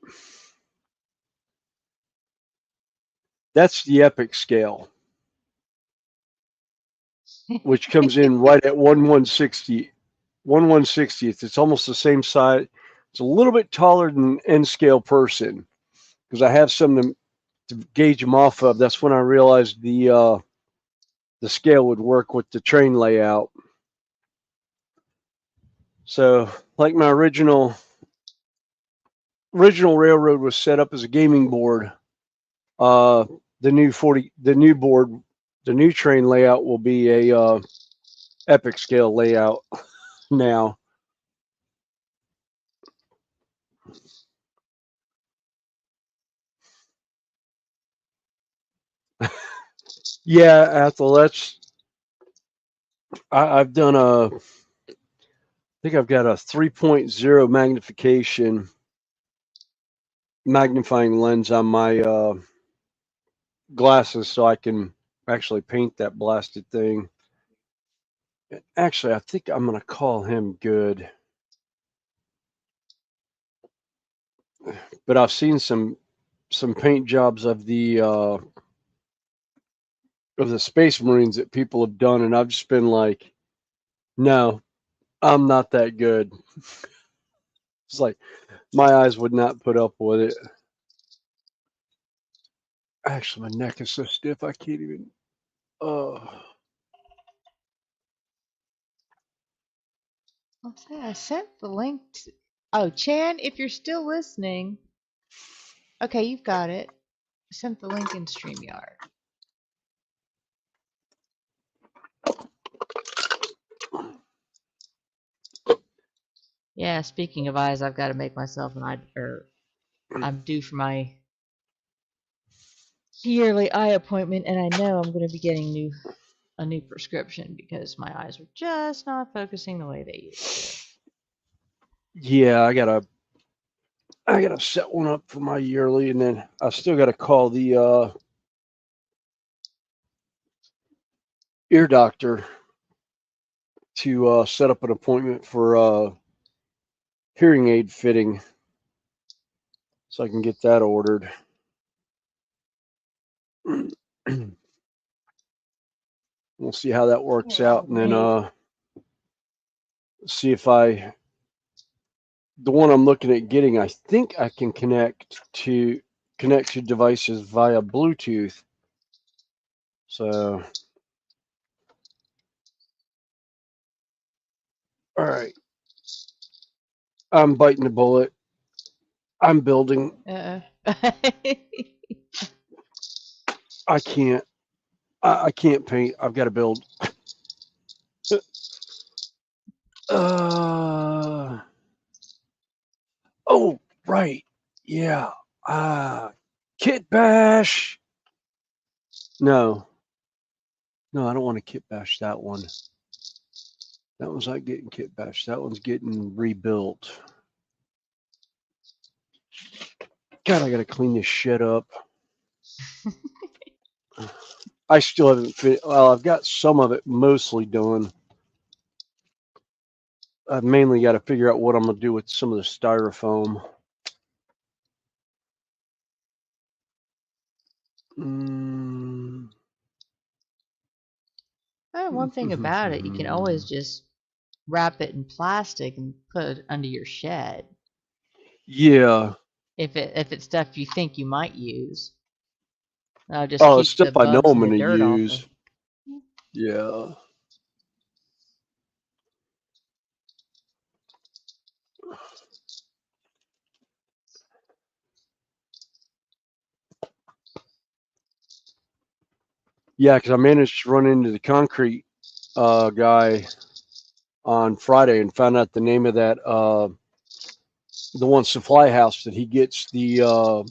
That's the epic scale, which comes in right at 1/160th. It's almost the same size. It's a little bit taller than N scale person because I have some to gauge them off of. That's when I realized the scale would work with the train layout. So, like my original railroad was set up as a gaming board. Uh, the new board, the new train layout will be a epic scale layout now. Yeah, Ethel, I've done I think I've got a 3.0 magnifying lens on my glasses so I can actually paint that blasted thing. Actually, I think I'm going to call him good. But I've seen some paint jobs of the Space Marines that people have done, and I've just been like, No, I'm not that good. It's like my eyes would not put up with it. Actually, my neck is so stiff I can't even. Oh, I'll say I sent the link to. Oh, Chan, if you're still listening, okay, you've got it. I sent the link in StreamYard. Yeah, speaking of eyes, I've got to make myself an eye, or I'm due for my yearly eye appointment, and I know I'm going to be getting a new prescription because my eyes are just not focusing the way they used to. yeah, I gotta set one up for my yearly, and then I still gotta call the ear doctor to set up an appointment for hearing aid fitting, so I can get that ordered. We'll see how that works Yeah, out, and then see if the one I'm looking at getting, I think I can connect to devices via Bluetooth. So, all right, I'm biting the bullet. I'm building. Uh, I can't. I can't paint. I've got to build. Uh, oh, right. Yeah. Kit bash. No, no, I don't want to kit bash that one. That one's not getting kit bashed. That one's getting rebuilt. God, I gotta clean this shit up. I still haven't well, I've got some of it mostly done. I've mainly got to figure out what I'm gonna do with some of the styrofoam. Mm. One thing about it, you can always just wrap it in plastic and put it under your shed Yeah. if it's stuff you think you might use. Just Oh, it's keep the stuff I know bugs I'm and the gonna dirt off of. use. Yeah. Yeah, because I managed to run into the concrete guy on Friday and found out the name of that the one supply house that he gets the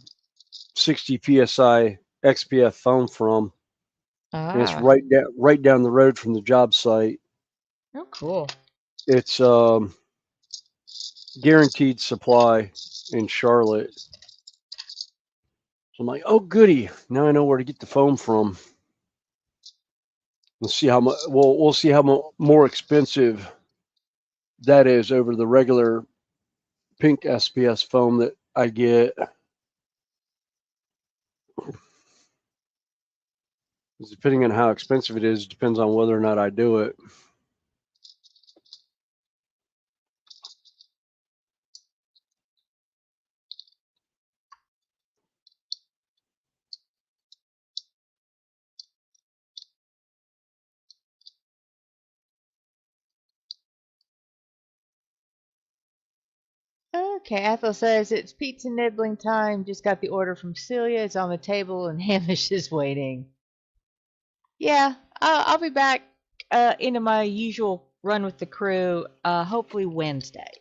60 psi XPF foam from, and it's Ah, right down the road from the job site. oh, cool. It's guaranteed supply in Charlotte. So I'm like, oh goody, now I know where to get the foam from. We'll see how much. We'll see how more expensive that is over the regular pink SPS foam that I get. Depending on how expensive it is, depends on whether or not I do it. Okay, Ethel says it's pizza nibbling time. Just got the order from Celia. It's on the table and Hamish is waiting. Yeah, I'll be back into my usual run with the crew, hopefully Wednesday.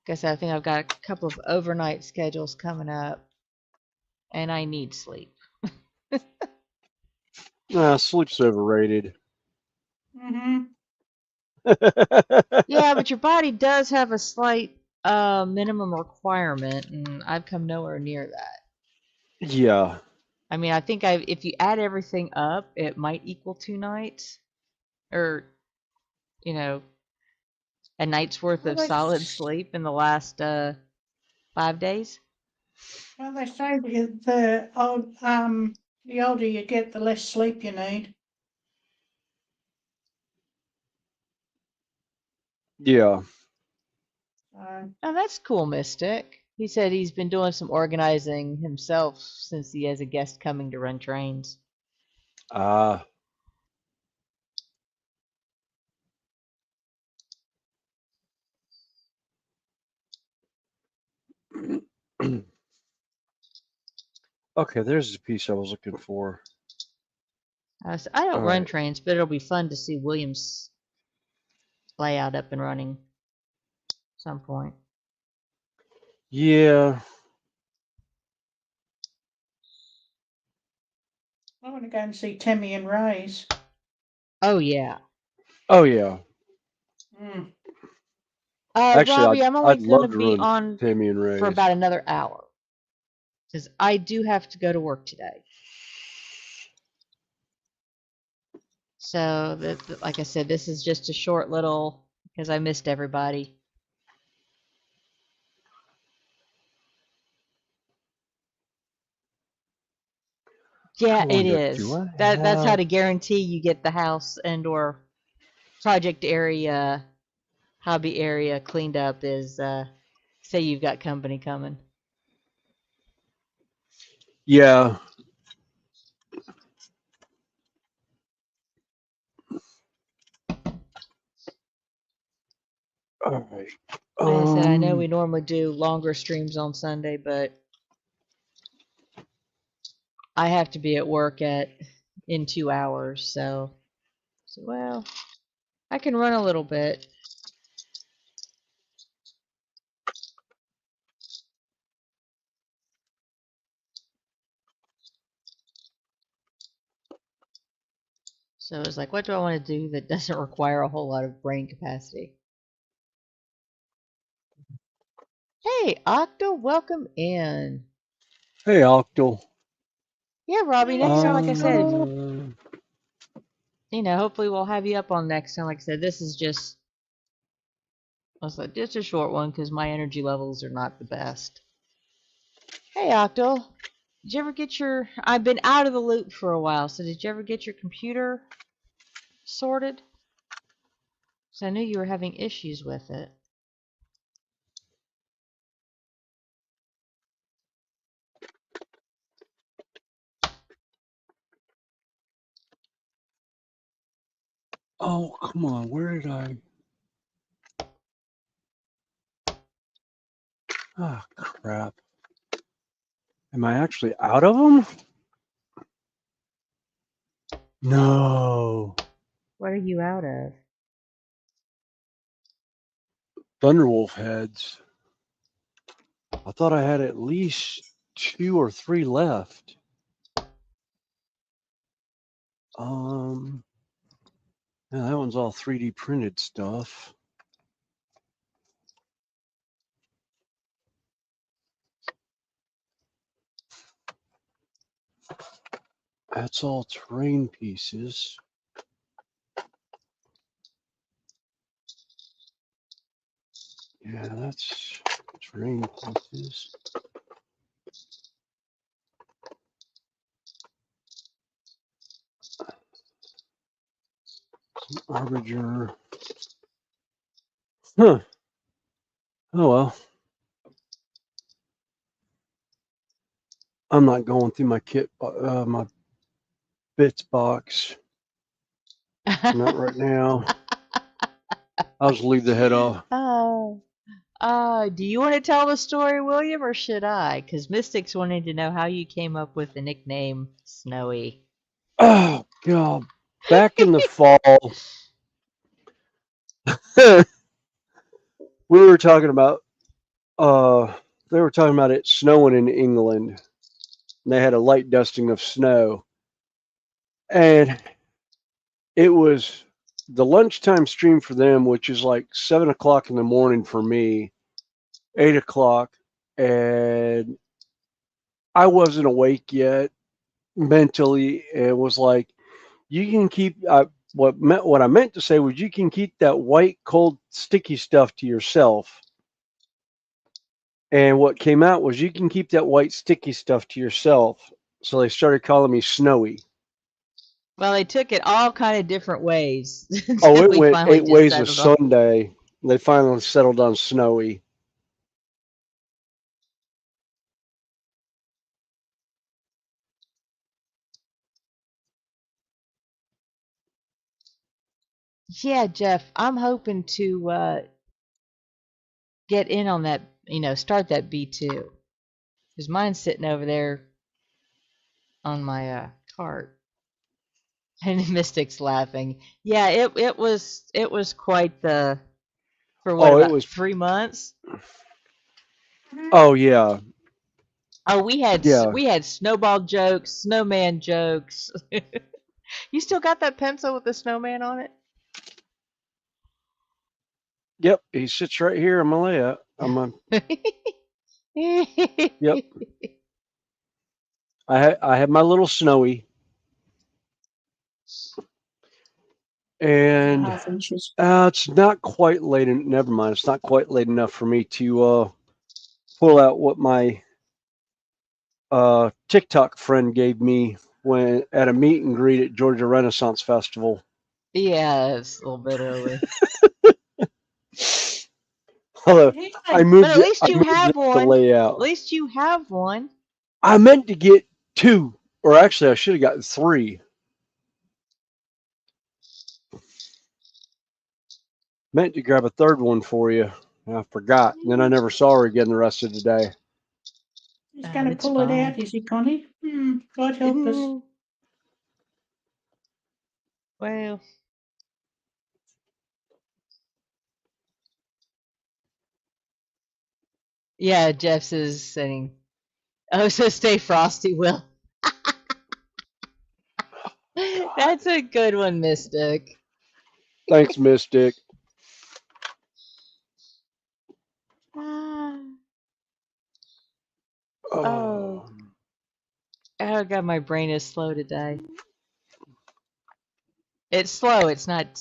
Guess I think I've got a couple of overnight schedules coming up, and I need sleep. Sleep's overrated. Mm-hmm. Yeah, but your body does have a slight minimum requirement, and I've come nowhere near that. Yeah. I mean, I think if you add everything up, it might equal 2 nights, or you know, a night's worth Well, of solid sleep in the last 5 days. they say that the older you get, the less sleep you need. Yeah. So, Oh, that's cool, Mystic. He said he's been doing some organizing himself since he has a guest coming to run trains. Ah. Okay, there's the piece I was looking for. So I don't All run right. trains, but it'll be fun to see Williams' layout up and running at some point. Yeah. I want to go and see Timmy and Ray's. Oh yeah. Oh yeah. Mm. Actually, Robbie, I'm only I'd gonna love to be run on Tammy and for Ray's. about another hour because I do have to go to work today. So, like I said, this is just a short little because I missed everybody. I Yeah, it wonder, do is. I That's how have? to guarantee you get the house and or project area, hobby area cleaned up is say you've got company coming. Yeah. All right. Like I said, I know we normally do longer streams on Sunday, but I have to be at work in 2 hours, so well, I can run a little bit. So it's like, what do I want to do that doesn't require a whole lot of brain capacity? Hey, Octo, welcome in. Hey, Octal. Yeah, Robbie, Hey, next time, like I said, Octo. hopefully we'll have you up on next time. Like I said, this is just, I was like, just a short one because my energy levels are not the best. Hey, Octo, did you ever get your, I've been out of the loop for a while, so did you ever get your computer sorted? So I knew you were having issues with it. Oh, come on. Where did I? Ah, crap. Am I actually out of them? No. What are you out of? Thunderwolf heads. I thought I had at least 2 or 3 left. Yeah, that one's all 3D printed stuff. That's all terrain pieces. Yeah, that's terrain pieces. Some Arbiger. Huh. Oh well. I'm not going through my kit, my bits box. Not right now. I'll just leave the head off. Do you want to tell the story, William, or should I? Because Mystics wanted to know how you came up with the nickname Snowy. Oh god. Back in the fall, we were talking about they were talking about it snowing in England. And they had a light dusting of snow. And it was the lunchtime stream for them, which is like 7 o'clock in the morning for me, 8 o'clock, and I wasn't awake yet mentally. It was like you can keep what I meant to say was you can keep that white, cold, sticky stuff to yourself. And what came out was you can keep that white, sticky stuff to yourself. So they started calling me Snowy. Well, they took it all kind of different ways Oh, until it we went finally 8 just ways of settled on. Sunday. They finally settled on snowy. Yeah, Jeff, I'm hoping to get in on that, start that B2. Because mine's sitting over there on my cart. And Mystic's laughing. Yeah, it was quite the for what Oh, it about was. 3 months? Oh yeah, Oh, we had yeah. we had snowball jokes, snowman jokes. You still got that pencil with the snowman on Yep, he sits right here on my layout. On my. Yep, it? I have my little snowy, and 2.5 inches. it's not quite late. Never mind, it's not quite late enough for me to pull out what my TikTok friend gave me when at a meet and greet at Georgia Renaissance Festival. Yeah, it's a little bit early. Although I Yeah, But moved at it, least I you moved have it the one. At layout. least you have one. I meant to get two, or actually, I should have gotten three. Meant to grab a third one for you. I forgot. And then I never saw her again the rest of the day. he's going to It's pull it fine. out, is he, Connie? God help us. Well, yeah, Jeff's is saying, "Oh, so stay frosty, Will." God. That's a good one, Mystic. Thanks, Mystic. Ah, oh, Oh, oh God, my brain is slow today. It's slow. It's not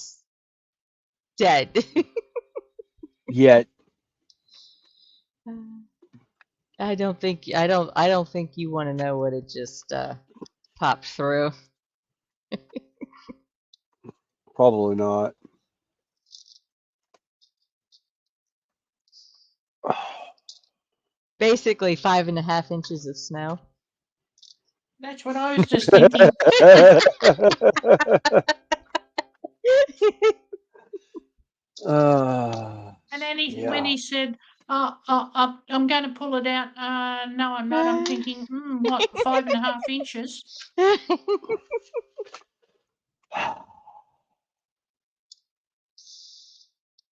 dead. yet. I don't think you want to know what it just popped through. Probably not. Basically 5.5 inches of snow. That's what I was just thinking. And then when yeah. he said, I'm going to pull it out, no, I'm not. I'm thinking, what, 5.5 inches?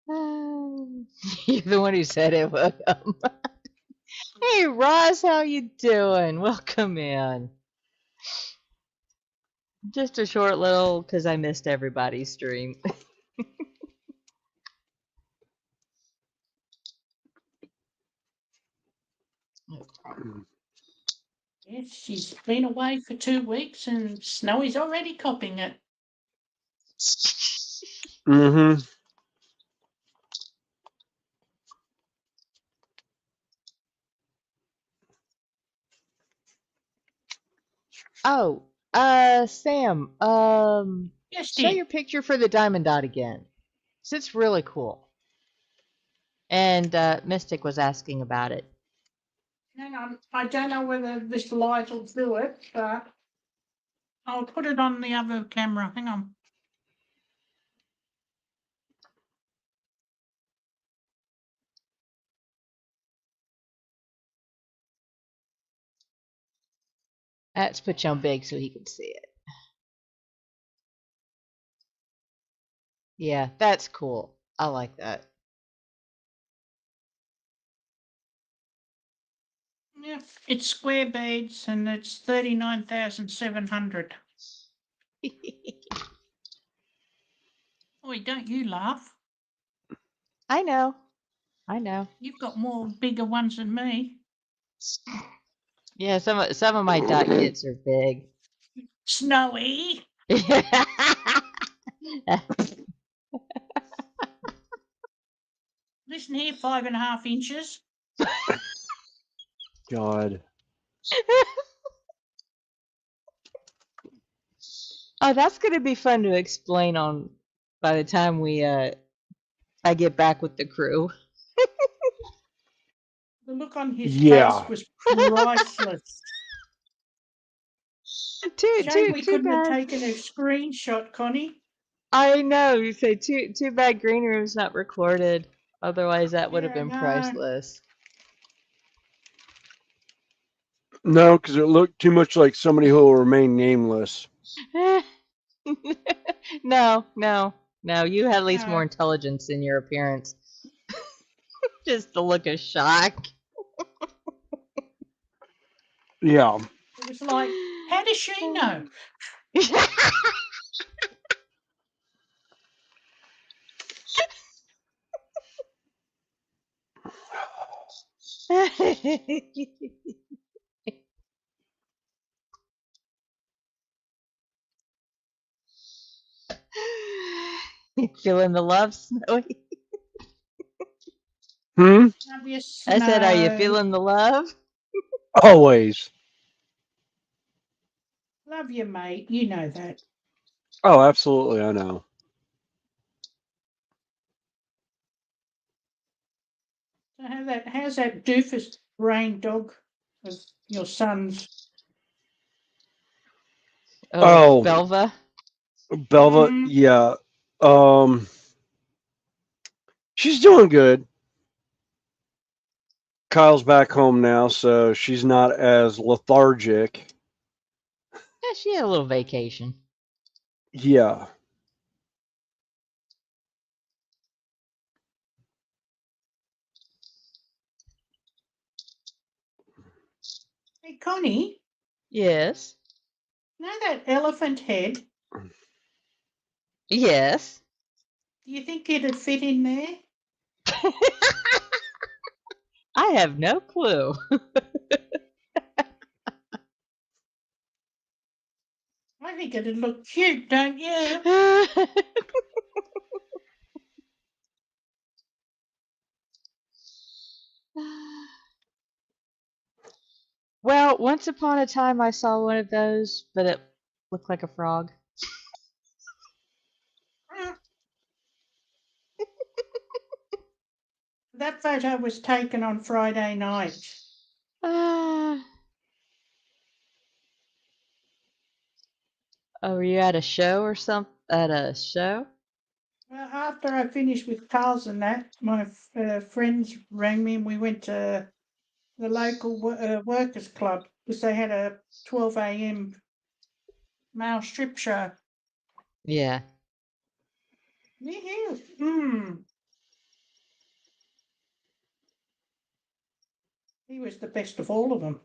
You're the one who said it. Welcome. Hey Roz, how you doing? Welcome in. Just a short little because I missed everybody's stream. No problem. Yes, she's been away for 2 weeks and Snowy's already copying it. Mm-hmm. Oh, Sam, Yes, show dear. your picture for the diamond dot again. 'Cause it's really cool. And Mystic was asking about it. Hang on. I don't know whether this light will do it, but I'll put it on the other camera. Hang on. Let's put you on big so he can see it. Yeah, that's cool. I like that. Yeah, it's square beads and it's 39,700. Oi, don't you laugh. I know. I know. You've got more bigger ones than me. Yeah, some of my dot kits are big. Snowy. Listen here, 5.5 inches. God. Oh, that's gonna be fun to explain on by the time we I get back with the crew. The look on his Yeah. face was priceless. Shame we Too couldn't have bad. taken a screenshot, Connie. I know. You say too bad Green Room's not recorded. Otherwise, that would have Yeah, been no. priceless. No, because it looked too much like somebody who will remain nameless. No. You had at least more No. intelligence in your appearance. Just the look of shock. Yeah. It was like, how does she know? Feeling the love, Snowy? Hmm? Love you, I said, are you Snow. feeling the love? Always. Love you, mate. You know that. Oh, absolutely. I know. So how's that doofus brain dog of your son's? Oh, Oh, Belva? Belva. Mm, Yeah. Um, she's doing good. Kyle's back home now, so she's not as lethargic. Yeah, she had a little vacation. Yeah. hey, Connie, Yes. know that elephant head? Yes. Do you think it'd fit in there? I have no clue. I think it'd look cute, don't you? Well, once upon a time I saw one of those, but it looked like a frog. Mm, that photo was taken on Friday night. Ah. Oh, were you at a show or something? At a show? Well, after I finished with Carl's and that, my friends rang me and we went to the local workers' club because they had a 12 a.m. male strip show. Yeah. Yeah. He was the best of all of them.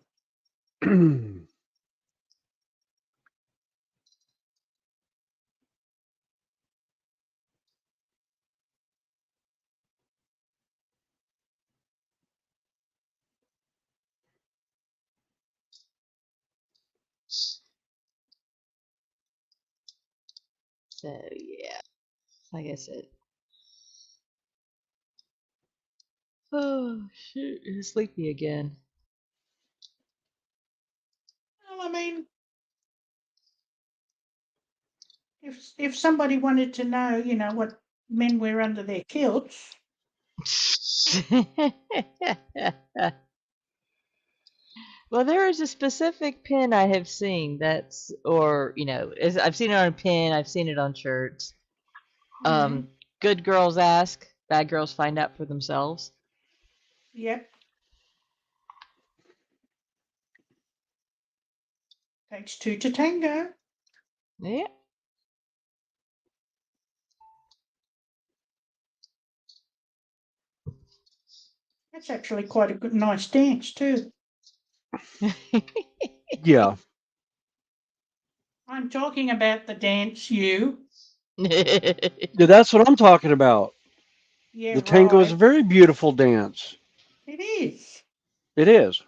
So yeah, like I said. Oh shoot, I'm sleepy again. Well, I mean, if somebody wanted to know, what men wear under their kilts, Well, there is a specific pin I have seen that's, or I've seen it on a pin. I've seen it on shirts. mm, Good girls ask, bad girls find out for themselves. yep, takes two to tango. Yeah. That's actually quite a good, nice dance too. Yeah. I'm talking about the dance, you. Yeah, that's what I'm talking about. Yeah, The tango is a right. very beautiful dance. It is. It is.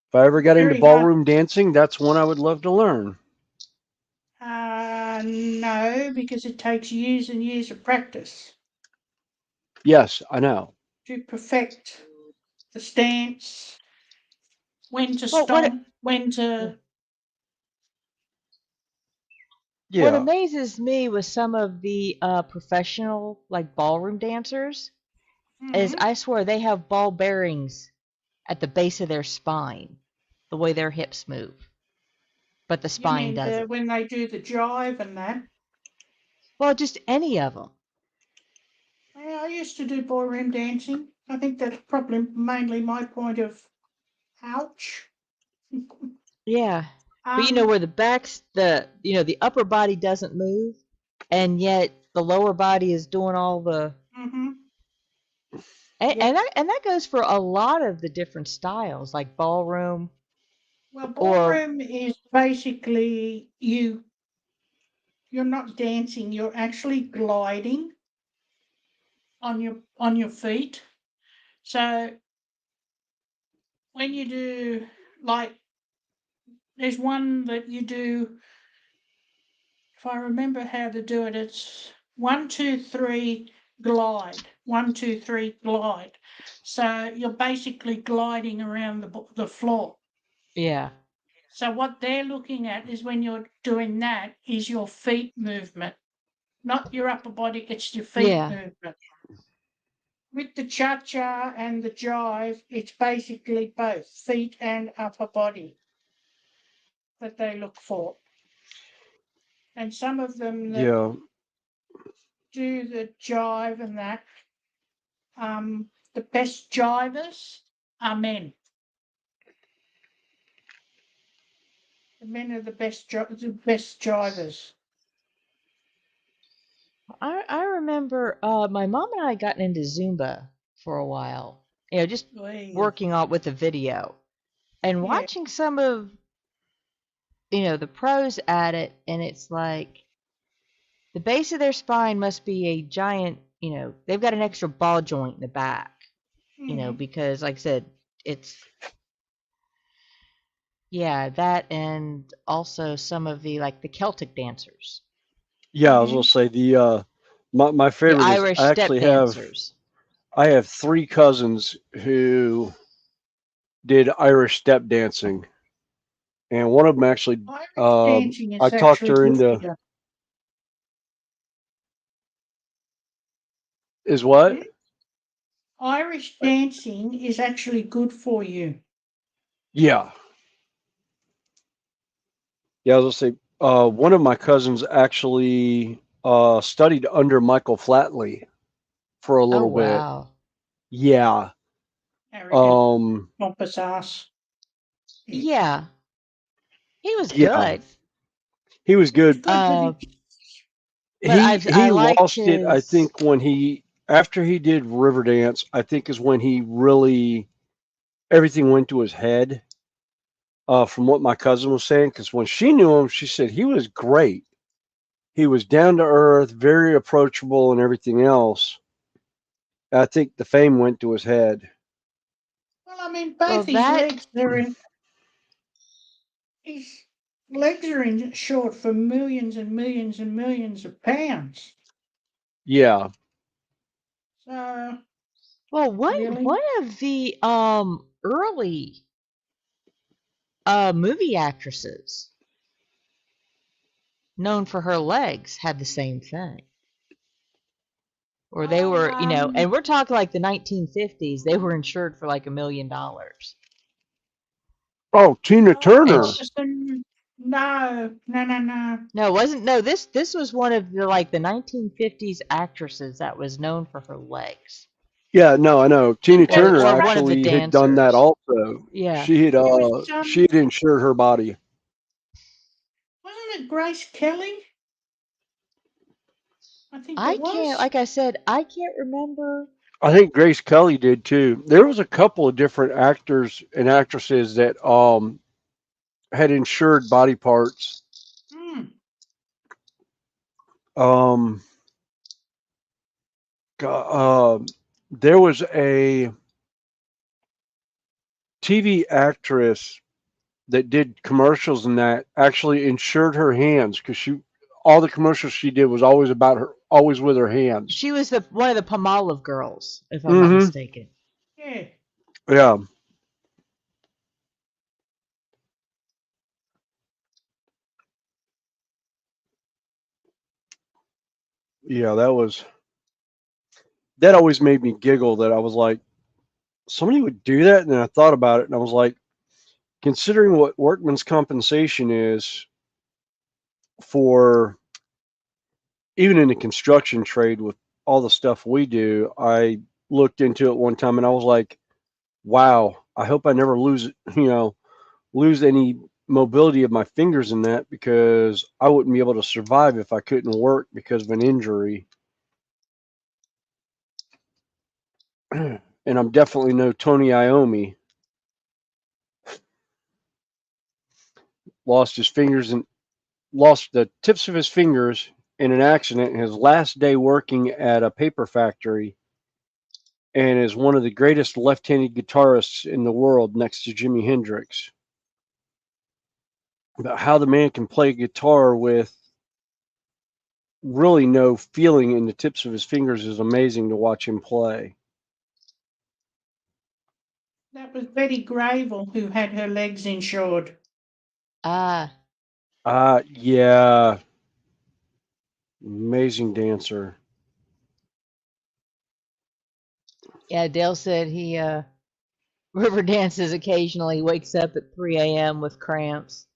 If I ever got into Very hard. ballroom dancing, that's one I would love to learn. No, because it takes years and years of practice Yes, I know. to perfect the stance, when to Well, what? stomp, when to What Yeah. amazes me with some of the professional like ballroom dancers is Hmm. I swear they have ball bearings at the base of their spine, the way their hips move, but the You spine mean doesn't. when they do the jive and that? Well, just any of them. Yeah, I used to do ballroom dancing. I think that's probably mainly my point of ouch. Yeah. But you know Um. where the back's the upper body doesn't move and yet the lower body is doing all the Hmm. and, Yep. and that goes for a lot of the different styles like ballroom Well, or ballroom is basically you're not dancing, you're actually gliding on your feet. So when you do like there's one that you do, if I remember how to do it, it's 1, 2, 3 glide, 1, 2, 3 glide. So you're basically gliding around the floor. yeah. So what they're looking at is when you're doing that is your feet movement, not your upper body, it's your feet Yeah. movement. With the cha-cha and the jive, it's basically both feet and upper body that they look for. And some of them that Yeah. do the jive and that, the best jivers are men. The men are the best jivers. I remember my mom and I gotten into Zumba for a while. Just Wee. working on with the video and Yeah. watching some of the pros at it and it's like the base of their spine must be a giant, they've got an extra ball joint in the back, Mm-hmm. because like I said, it's yeah, that and also some of the like the Celtic dancers, Yeah, I was gonna Mm-hmm. say my the favorite is Irish I step actually have dancers. I have three cousins who did Irish step dancing, and one of them actually Irish dancing I is talked actually her good for into you. is what? Hmm? Irish dancing is actually good for you. Yeah, yeah. I was gonna say one of my cousins actually studied under Michael Flatley for a Oh little bit. wow. Yeah. Arrogant, Um. pompous ass. Yeah. Yeah, he was Yeah. good. He was He was good. good, but Uh, he but I He liked lost it. I his. think when he after he did Riverdance, I think is when he really everything went to his head. From what my cousin was saying, because when she knew him, she said he was great. He was down to earth, very approachable, and everything else. I think the fame went to his head. well, I mean, Well, both that his legs are in short for millions and millions and millions of pounds. Yeah, So well one really, one of the early movie actresses known for her legs had the same thing. Or they oh, were, and we're talking like the 1950s. They were insured for like $1 million. oh, Tina And Turner. sh no, no, no, no. no, it wasn't. No, this was one of the 1950s actresses that was known for her legs, Yeah, no, I know. Tina It Turner was or one of the actually had done that dancers. also. Yeah. it was She had insured her body. wasn't it Grace Kelly? I think I it can't, was. like I said, I can't remember. I think Grace Kelly did too. There was a couple of different actors and actresses that had insured body parts. Hmm. Um, there was a TV actress that did commercials and that actually insured her hands because she all the commercials she did was always about her, always with her hands. She was the one of the Palmolive girls, if I'm not Mm-hmm. mistaken. Yeah. Yeah. Yeah, that always made me giggle. That I was like, somebody would do that, and then I thought about it, and I was like, considering what workman's compensation is for even in the construction trade with all the stuff we do, I looked into it one time and I was like, wow, I hope I never lose any mobility of my fingers in that because I wouldn't be able to survive if I couldn't work because of an injury. And I'm definitely no Tony Iommi. Lost his fingers and lost the tips of his fingers in an accident his last day working at a paper factory and is one of the greatest left-handed guitarists in the world next to Jimi Hendrix. About how the man can play guitar with really no feeling in the tips of his fingers is amazing to watch him play. That was Betty Grable who had her legs insured. Ah, Yeah, amazing dancer. yeah. Dale said he river dances occasionally. Wakes up at 3 a.m. with cramps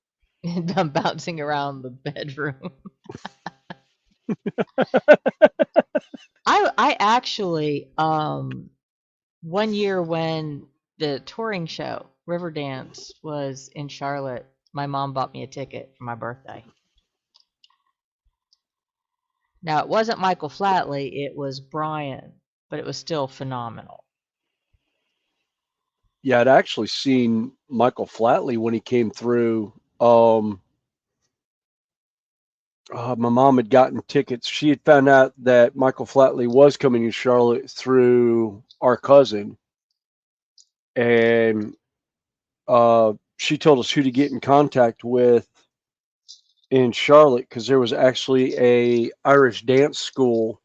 and I'm bouncing around the bedroom. I actually 1 year when the touring show Riverdance was in Charlotte, my mom bought me a ticket for my birthday. Now it wasn't Michael Flatley, it was Brian, but it was still phenomenal. Yeah, I'd actually seen Michael Flatley when he came through. Um, my mom had gotten tickets. She had found out that Michael Flatley was coming to Charlotte through our cousin, and she told us who to get in contact with in Charlotte because there was actually a Irish dance school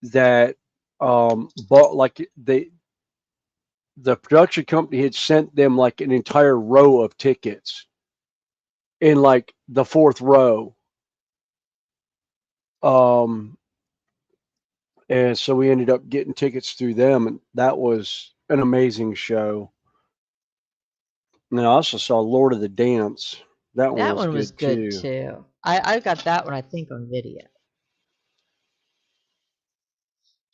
that bought like the production company had sent them like an entire row of tickets in like the fourth row. Um, and so we ended up getting tickets through them, and that was an amazing show. And then I also saw Lord of the Dance. That one That was one was good good too. too. I got that one I think on video.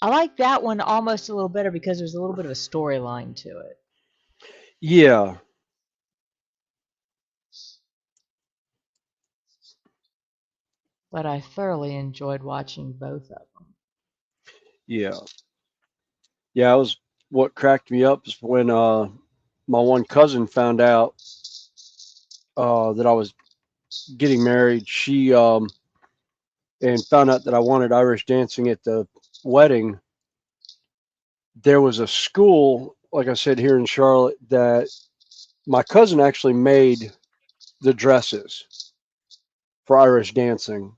I like that one almost a little better because there's a little bit of a storyline to it. Yeah, But I thoroughly enjoyed watching both of them. yeah, yeah. It was what cracked me up is when my one cousin found out that I was getting married. She and found out that I wanted Irish dancing at the wedding. There was a school, like I said, here in Charlotte that my cousin actually made the dresses for Irish dancing.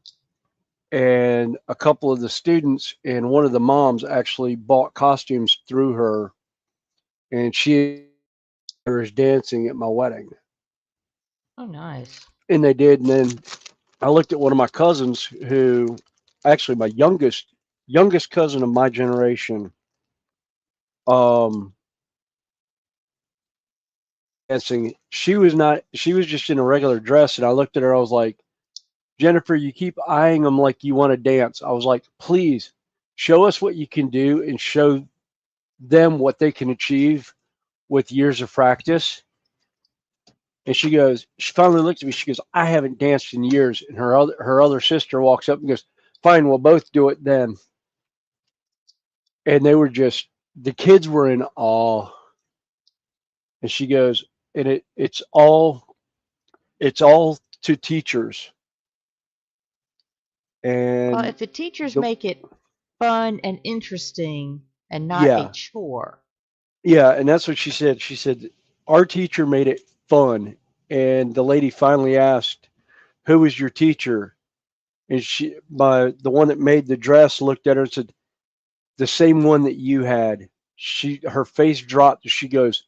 And a couple of the students and one of the moms actually bought costumes through her, and she Irish dancing at my wedding. Oh, nice. And they did. And then I looked at one of my cousins who actually my youngest cousin of my generation um dancing. She was just in a regular dress, and I looked at her. I was like, Jennifer, you keep eyeing them like you want to dance. I was like, please show us what you can do and show them what they can achieve with years of practice. And she finally looked at me. She goes, I haven't danced in years. And her other sister walks up and goes, fine, we'll both do it then. And they were just, the kids were in awe. And she goes, and it's all to teachers. Well, And if the teachers the, make it fun and interesting and not a yeah, chore. yeah. And that's what she said. She said, our teacher made it fun. And the lady finally asked, who was your teacher? And the one that made the dress looked at her and said, the same one that you had. Her face dropped. She goes,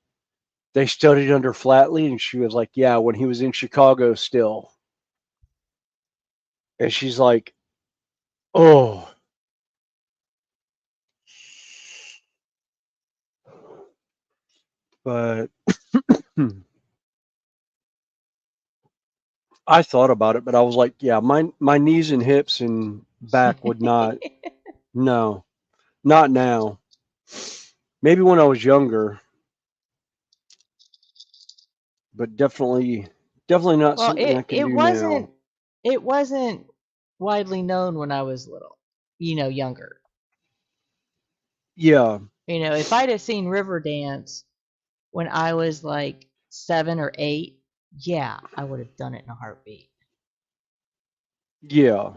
they studied under Flatley, and she was like, yeah, when he was in Chicago still. And she's like, Oh, but I thought about it, but I was like, yeah, my knees and hips and back would not. No, not now. Maybe when I was younger, but definitely not Well, something I it can it do wasn't now. it wasn't widely known when I was little, younger. Yeah, If I'd have seen River Dance when I was like 7 or 8, yeah, I would have done it in a heartbeat. yeah.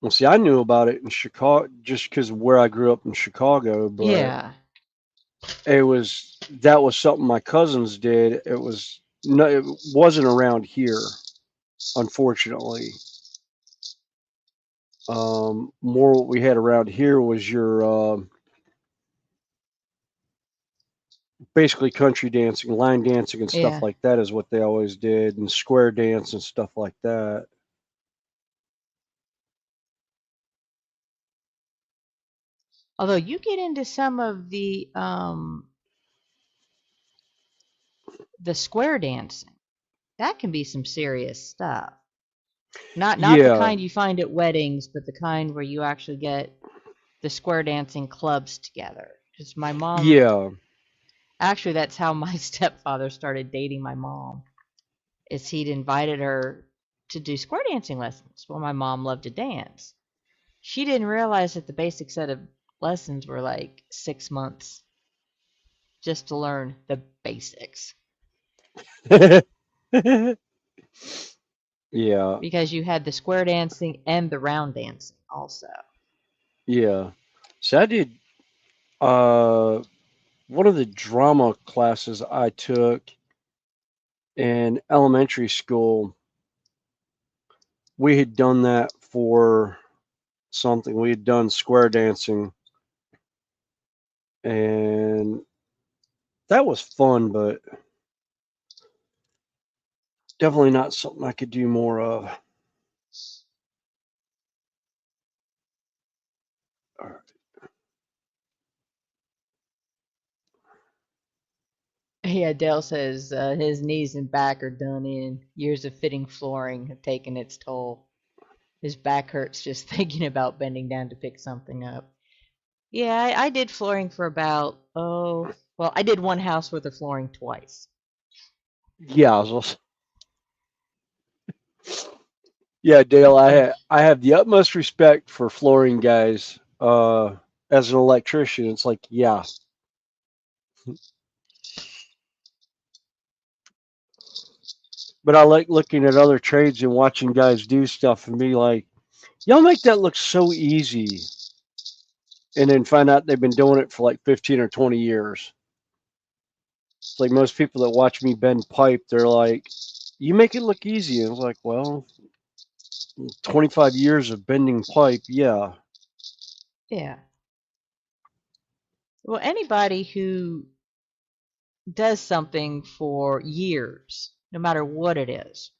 Well, see, I knew about it in Chicago just because of where I grew up in Chicago, but Yeah. that was something my cousins did. It was no, it wasn't around here, unfortunately. More what we had around here was your basically country dancing, line dancing, and stuff Yeah. like that is what they always did, and square dance and stuff like that. Although you get into some of the square dancing, that can be some serious stuff. Not the Yeah, kind you find at weddings, but the kind where you actually get the square dancing clubs together. Because my mom, yeah, actually, that's how my stepfather started dating my mom. Is he'd invited her to do square dancing lessons. Well, my mom loved to dance. She didn't realize that the basic set of lessons were like 6 months just to learn the basics. yeah, Because you had the square dancing and the round dancing also. yeah. So I did uh, one of the drama classes I took in elementary school. We had done that for something. We had done square dancing, and that was fun, but definitely not something I could do more of. All right. Yeah, Dale says his knees and back are done in. Years of fitting flooring have taken its toll. His back hurts just thinking about bending down to pick something up. Yeah, I did flooring for about, well, I did one house worth of flooring twice. Yeah, yeah, Dale. I have the utmost respect for flooring guys. As an electrician, it's like, yeah, but I like looking at other trades and watching guys do stuff and be like, y'all make that look so easy, and then find out they've been doing it for like 15 or 20 years. It's like most people that watch me bend pipe, they're like, you make it look easy. And I was like, well, 25 years of bending pipe, yeah. Yeah. Well, anybody who does something for years, no matter what it is,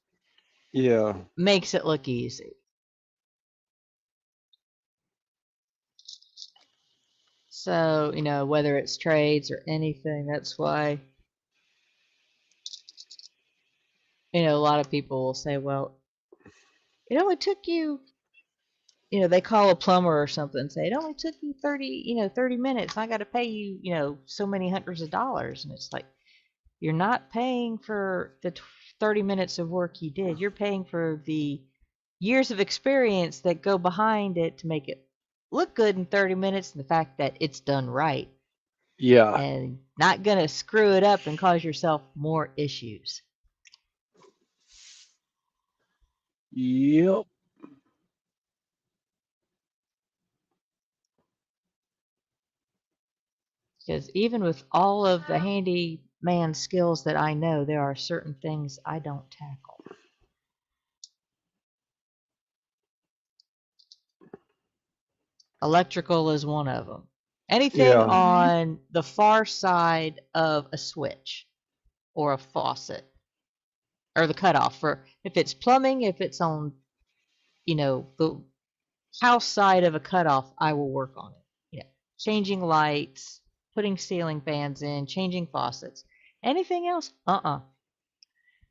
Yeah. makes it look easy. So, whether it's trades or anything, that's why, a lot of people will say, well, it only took you, they call a plumber or something and say, it only took you 30 minutes. I got to pay you, so many hundreds of dollars. And it's like, you're not paying for the 30 minutes of work you did. You're paying for the years of experience that go behind it to make it look good in 30 minutes and the fact that it's done right Yeah. and not going to screw it up and cause yourself more issues. Yep. Because even with all of the handyman skills that I know, there are certain things I don't tackle. Electrical is one of them. Anything Yeah. Mhm. on the far side of a switch or a faucet, or the cutoff for if it's plumbing, if it's on, the house side of a cutoff, I will work on it. Changing lights, putting ceiling fans in, changing faucets. Anything else?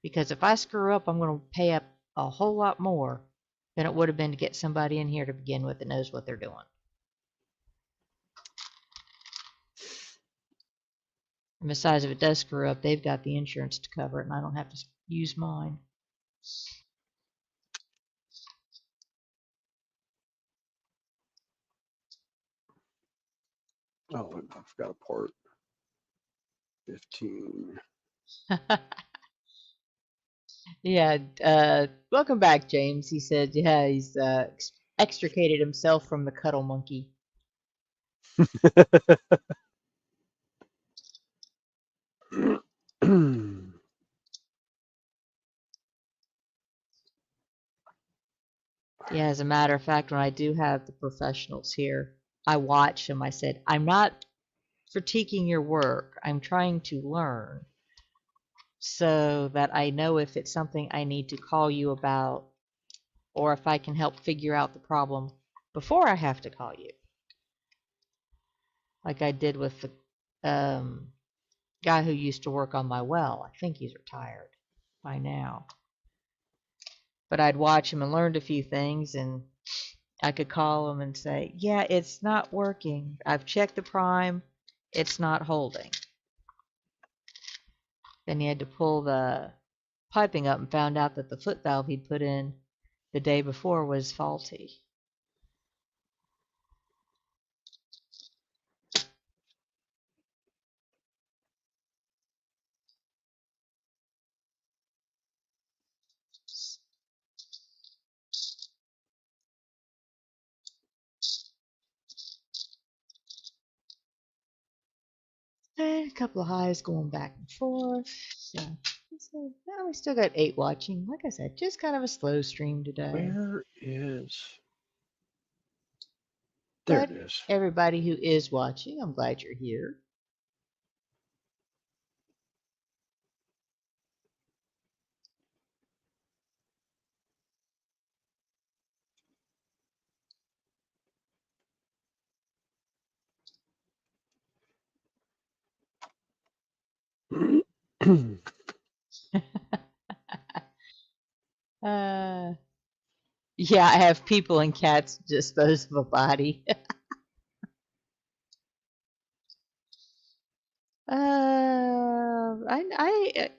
Because if I screw up, I'm going to pay up a whole lot more than it would have been to get somebody in here to begin with that knows what they're doing. And besides, if it does screw up, they've got the insurance to cover it, and I don't have to use mine. Oh, I forgot a part. 15. Yeah, welcome back, James. He said, yeah, he's extricated himself from the cuddle monkey. Yeah, as a matter of fact, when I do have the professionals here, I watch them. I said, I'm not critiquing your work. I'm trying to learn so that I know if it's something I need to call you about or if I can help figure out the problem before I have to call you. Like I did with the guy who used to work on my well. I think he's retired by now. But I'd watch him and learned a few things, and I could call him and say, yeah, it's not working. I've checked the prime. It's not holding. Then he had to pull the piping up and found out that the foot valve he'd put in the day before was faulty. And a couple of highs going back and forth. So now we still got 8 watching. Like I said, just kind of a slow stream today. Where is... There But it is. everybody who is watching, I'm glad you're here. uh, yeah, I have people and cats dispose of a body.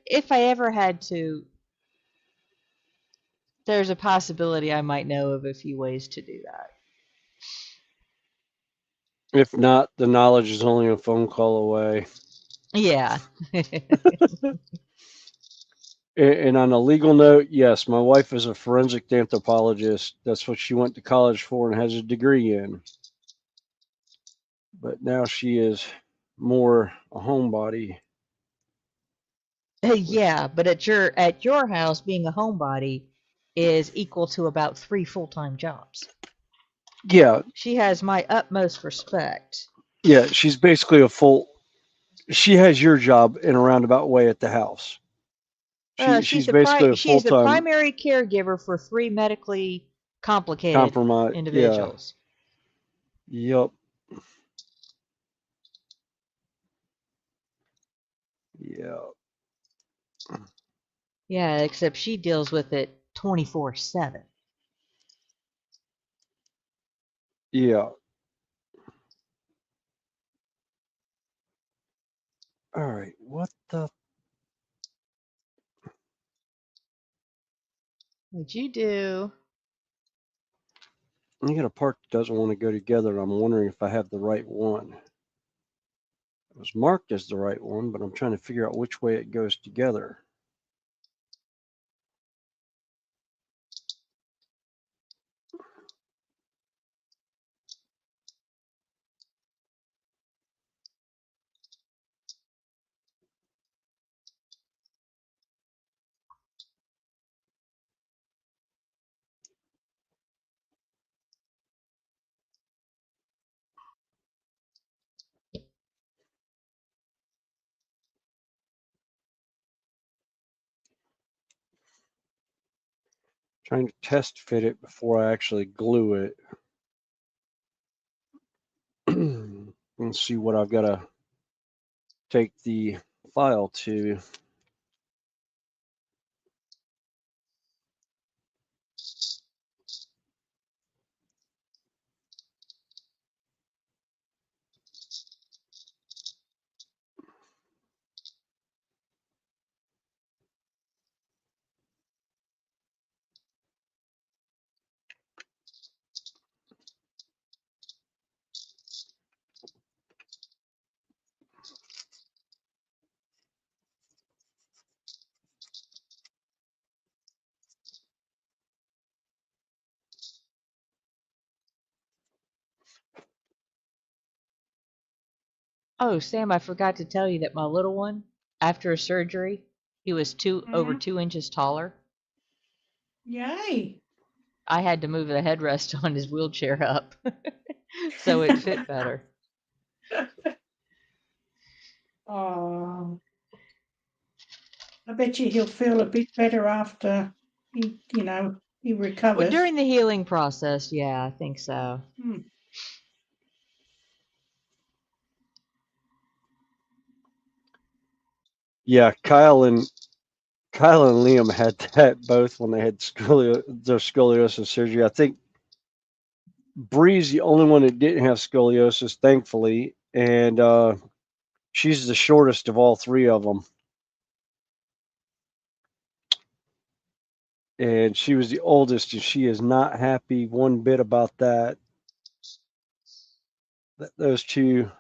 If I ever had to, there's a possibility I might know of a few ways to do that. If not, the knowledge is only a phone call away. Yeah. And on a legal note, yes, my wife is a forensic anthropologist. That's what she went to college for and has a degree in. But now she is more a homebody. Yeah, but at your house, being a homebody is equal to about 3 full-time jobs. Yeah. She has my utmost respect. Yeah, she's basically a full... She has your job in a roundabout way at the house. She's basically a she's the full-time primary caregiver for 3 medically complicated compromise. individuals. Yeah. Yep. Yeah. Yeah, except she deals with it 24/7. Yeah. All right. What the... What'd you do? I got a part that doesn't want to go together, and I'm wondering if I have the right one. It was marked as the right one, but I'm trying to figure out which way it goes together. Trying to test fit it before I actually glue it. Let's see what I've got to take the file to. Oh, Sam, I forgot to tell you that my little one, after a surgery, he was over Mm-hmm. 2 inches taller. Yay. I had to move the headrest on his wheelchair up so it fit better. Oh, I bet you he'll feel a bit better after he Well, recovers. during the healing process, yeah, I think so. Hmm. Yeah, Kyle and Liam had that both when they had their scoliosis surgery. I think Bree's the only one that didn't have scoliosis, thankfully, and she's the shortest of all three of them. And she was the oldest, and she is not happy one bit about that. Those two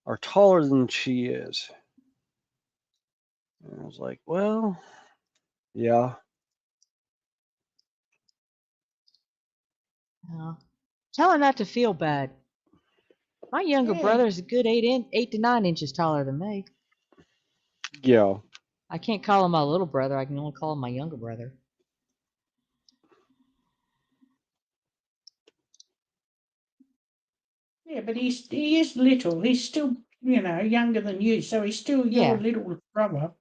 are taller than she is. And I was like, well, yeah. Tell her not to feel bad. My younger Yeah. brother is a good 8 to 9 inches taller than me. Yeah. I can't call him my little brother. I can only call him my younger brother. Yeah, but he is little. He's still, younger than you, so he's still your Yeah, little brother.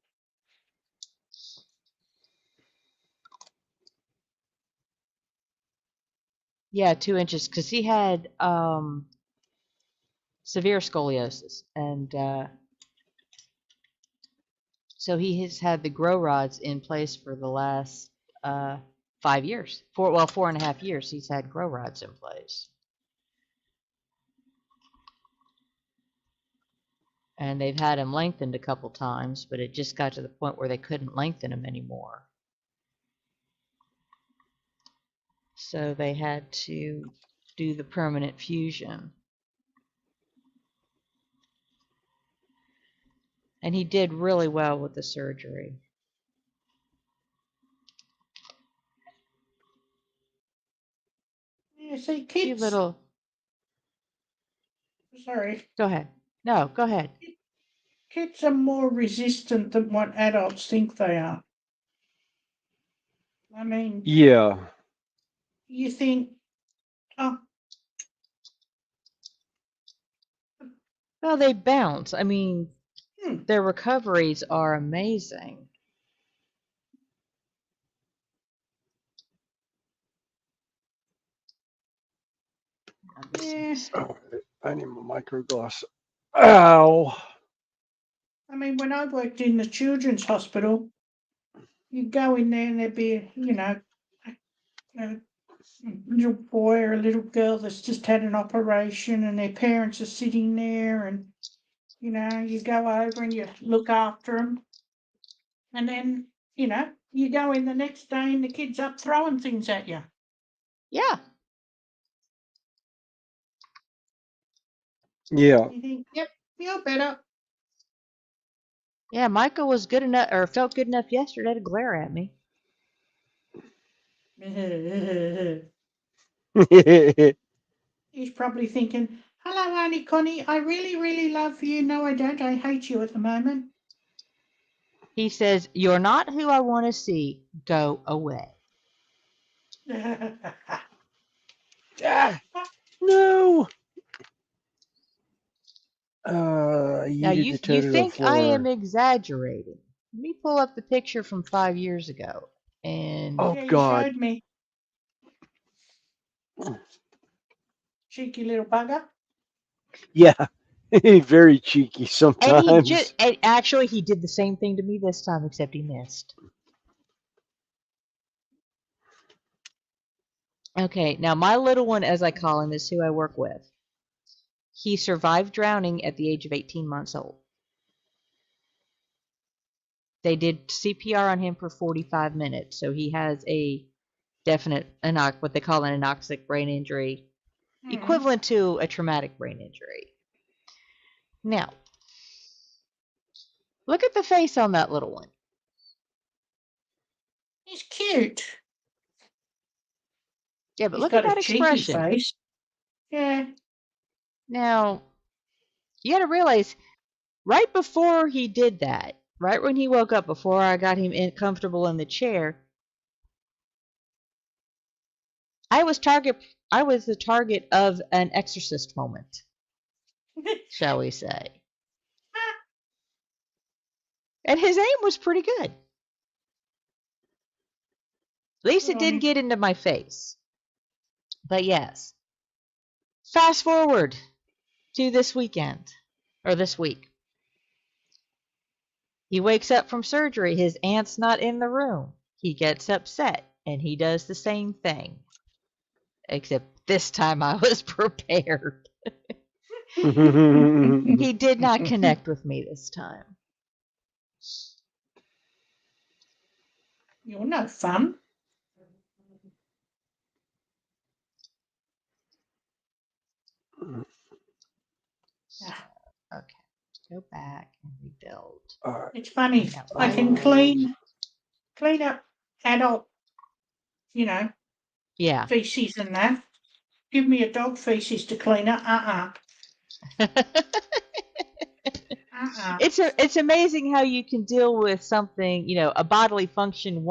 yeah, 2 inches because he had severe scoliosis, and so he has had the grow rods in place for the last 5 years. 4.5 years. He's had grow rods in place, and they've had him lengthened a couple times, but it just got to the point where they couldn't lengthen him anymore. So they had to do the permanent fusion. And he did really well with the surgery. Yeah, see, Few little. sorry, Go ahead. No, go ahead. kids are more resistant than what adults think they are. I mean, Yeah. you think, oh, Well, they bounce. I mean, hmm, their recoveries are amazing. yeah. Oh, I need my micro gloss. Ow. I mean, when I worked in the children's hospital, you'd go in there and there'd be, a little boy or a little girl that's just had an operation and their parents are sitting there and, you go over and you look after them. And then, you go in the next day and the kid's up throwing things at you. Yeah. Yeah. You think, yep, feel better. Yeah, Michael was good enough, or felt good enough yesterday to glare at me. He's probably thinking, hello, Auntie Connie, I really, really love you. No, I don't. I hate you at the moment. He says, "You're not who I want to see. Go away." Ah, no. I Now, yeeted the you toad to the think I am floor. exaggerating. Let me pull up the picture from 5 years ago. And Oh Yeah, you God. showed me. Cheeky little bugger. Yeah, very cheeky And sometimes. actually he did the same thing to me this time, except he missed. Okay, now my little one, as I call him, is who I work with. He survived drowning at the age of 18 months old. They did CPR on him for 45 minutes, so he has a definite what they call an anoxic brain injury, equivalent to a traumatic brain injury. Now, look at the face on that little one. He's cute. Yeah, but He's look at got a that cheeky expression. face. Yeah. Now, you got to realize, right before he did that, right when he woke up, before I got him comfortable in the chair, I was the target of an exorcist moment, shall we say. And his aim was pretty good. At least it didn't Right. get into my face. But yes. Fast forward to this weekend, or this week. He wakes up from surgery. His aunt's not in the room. He gets upset, and he does the same thing. Except this time I was prepared. He did not connect with me this time. You're no fun. Okay, go back and rebuild. It's funny. Now, I can clean up adult, yeah. feces and that. Give me a dog feces to clean up. It's amazing how you can deal with something, a bodily function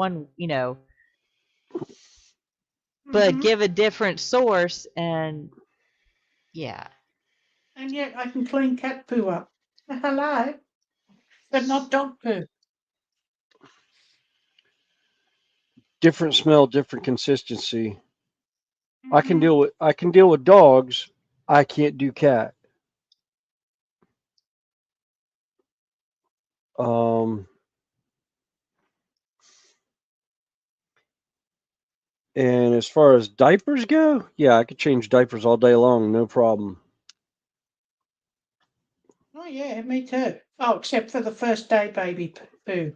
but give a different source, and yeah. And yet I can clean cat poo up. Hello. But not dog poo. Different smell, different consistency. I can deal with dogs. I can't do cat. Um, and as far as diapers go, yeah, I could change diapers all day long, no problem. Oh yeah, me too. Oh, except for the first day baby poo.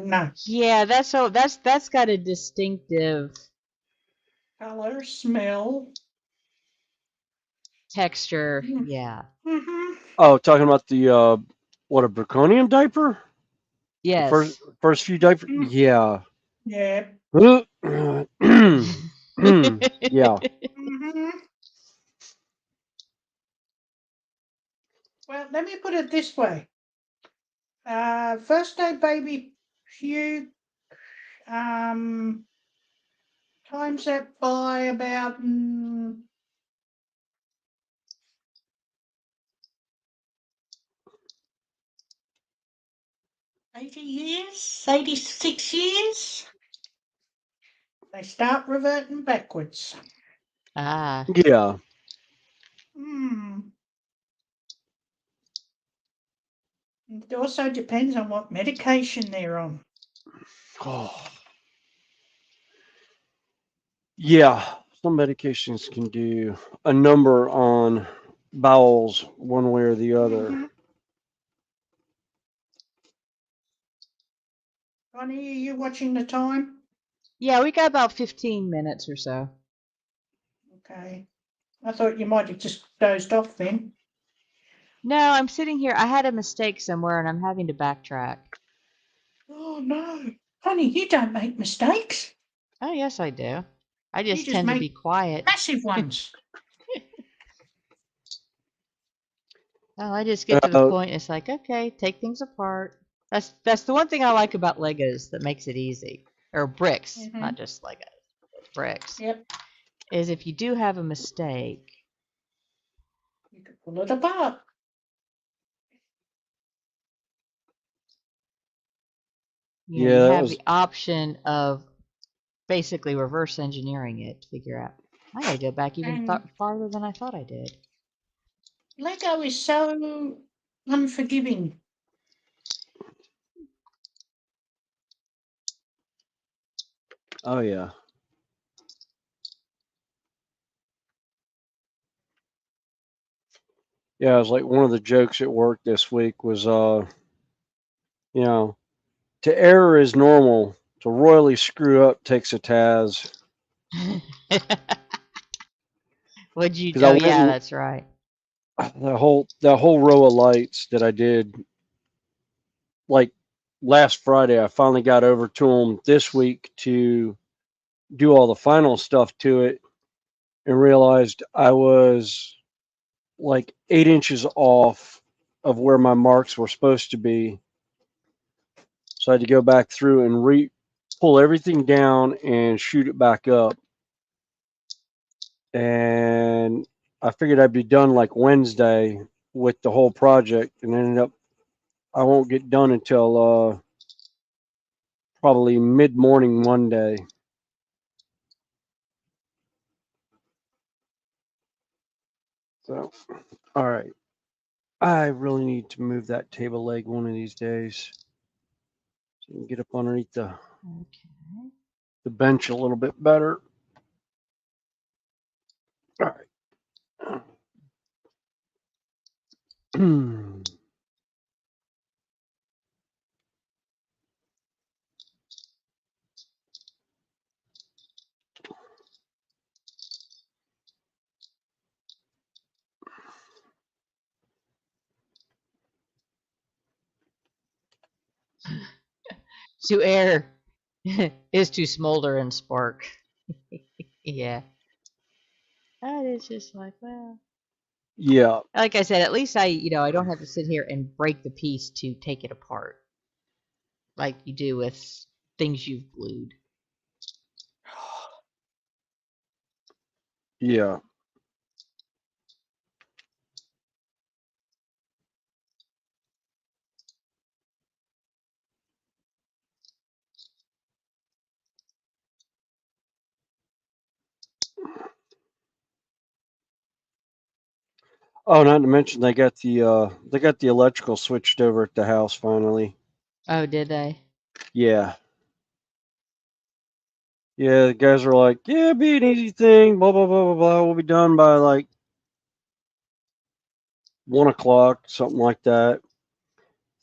No. Yeah, that's got a distinctive Color, smell. texture. Yeah. Oh, talking about the what, a Braconian diaper? The Yes. first few diapers? Yeah. Yeah. Yeah. Well, let me put it this way. First day baby puke, times that by about 80 years, 86 years. They start reverting backwards. Ah. Yeah. It also depends on what medication they're on. Oh. Yeah. Some medications can do a number on bowels one way or the other. Connie, are you watching the time? Yeah, we got about 15 minutes or so. Okay. I thought you might have just dozed off then. No, I'm sitting here. I had a mistake somewhere, and I'm having to backtrack. Oh no, honey, you don't make mistakes. Oh, yes, I do. I You just just tend to make be quiet. massive ones. Oh, I just get to the point. It's like, okay, take things apart. That's the one thing I like about Legos that makes it easy, or bricks, not just Legos, but bricks. Yep. Is if you do have a mistake, you can pull it apart. you know, you have the option of basically reverse engineering it to figure out. I gotta go back even And farther than I thought I did. Lego is so unforgiving. Oh yeah. Yeah, it was like one of the jokes at work this week was you know, to error is normal. To royally screw up takes a Taz. What'd you? Because I Oh went yeah, and that's right. that whole row of lights that I did like last Friday, I finally got over to them this week to do all the final stuff to it, and realized I was like 8 inches off of where my marks were supposed to be. So I had to go back through and pull everything down and shoot it back up. And I figured I'd be done like Wednesday with the whole project, and ended up I won't get done until probably mid morning Monday. So, all right. I really need to move that table leg one of these days so I can get up underneath Okay. the bench a little bit better. All right. To air is to smolder and spark. Yeah. That is just like, well, Yeah. like I said, at least I don't have to sit here and break the piece to take it apart like you do with things you've glued. Yeah. Oh, not to mention they got the electrical switched over at the house finally. Oh, did they? Yeah. Yeah, the guys are like, yeah, be an easy thing, blah blah blah blah blah. We'll be done by like 1 o'clock, something like that.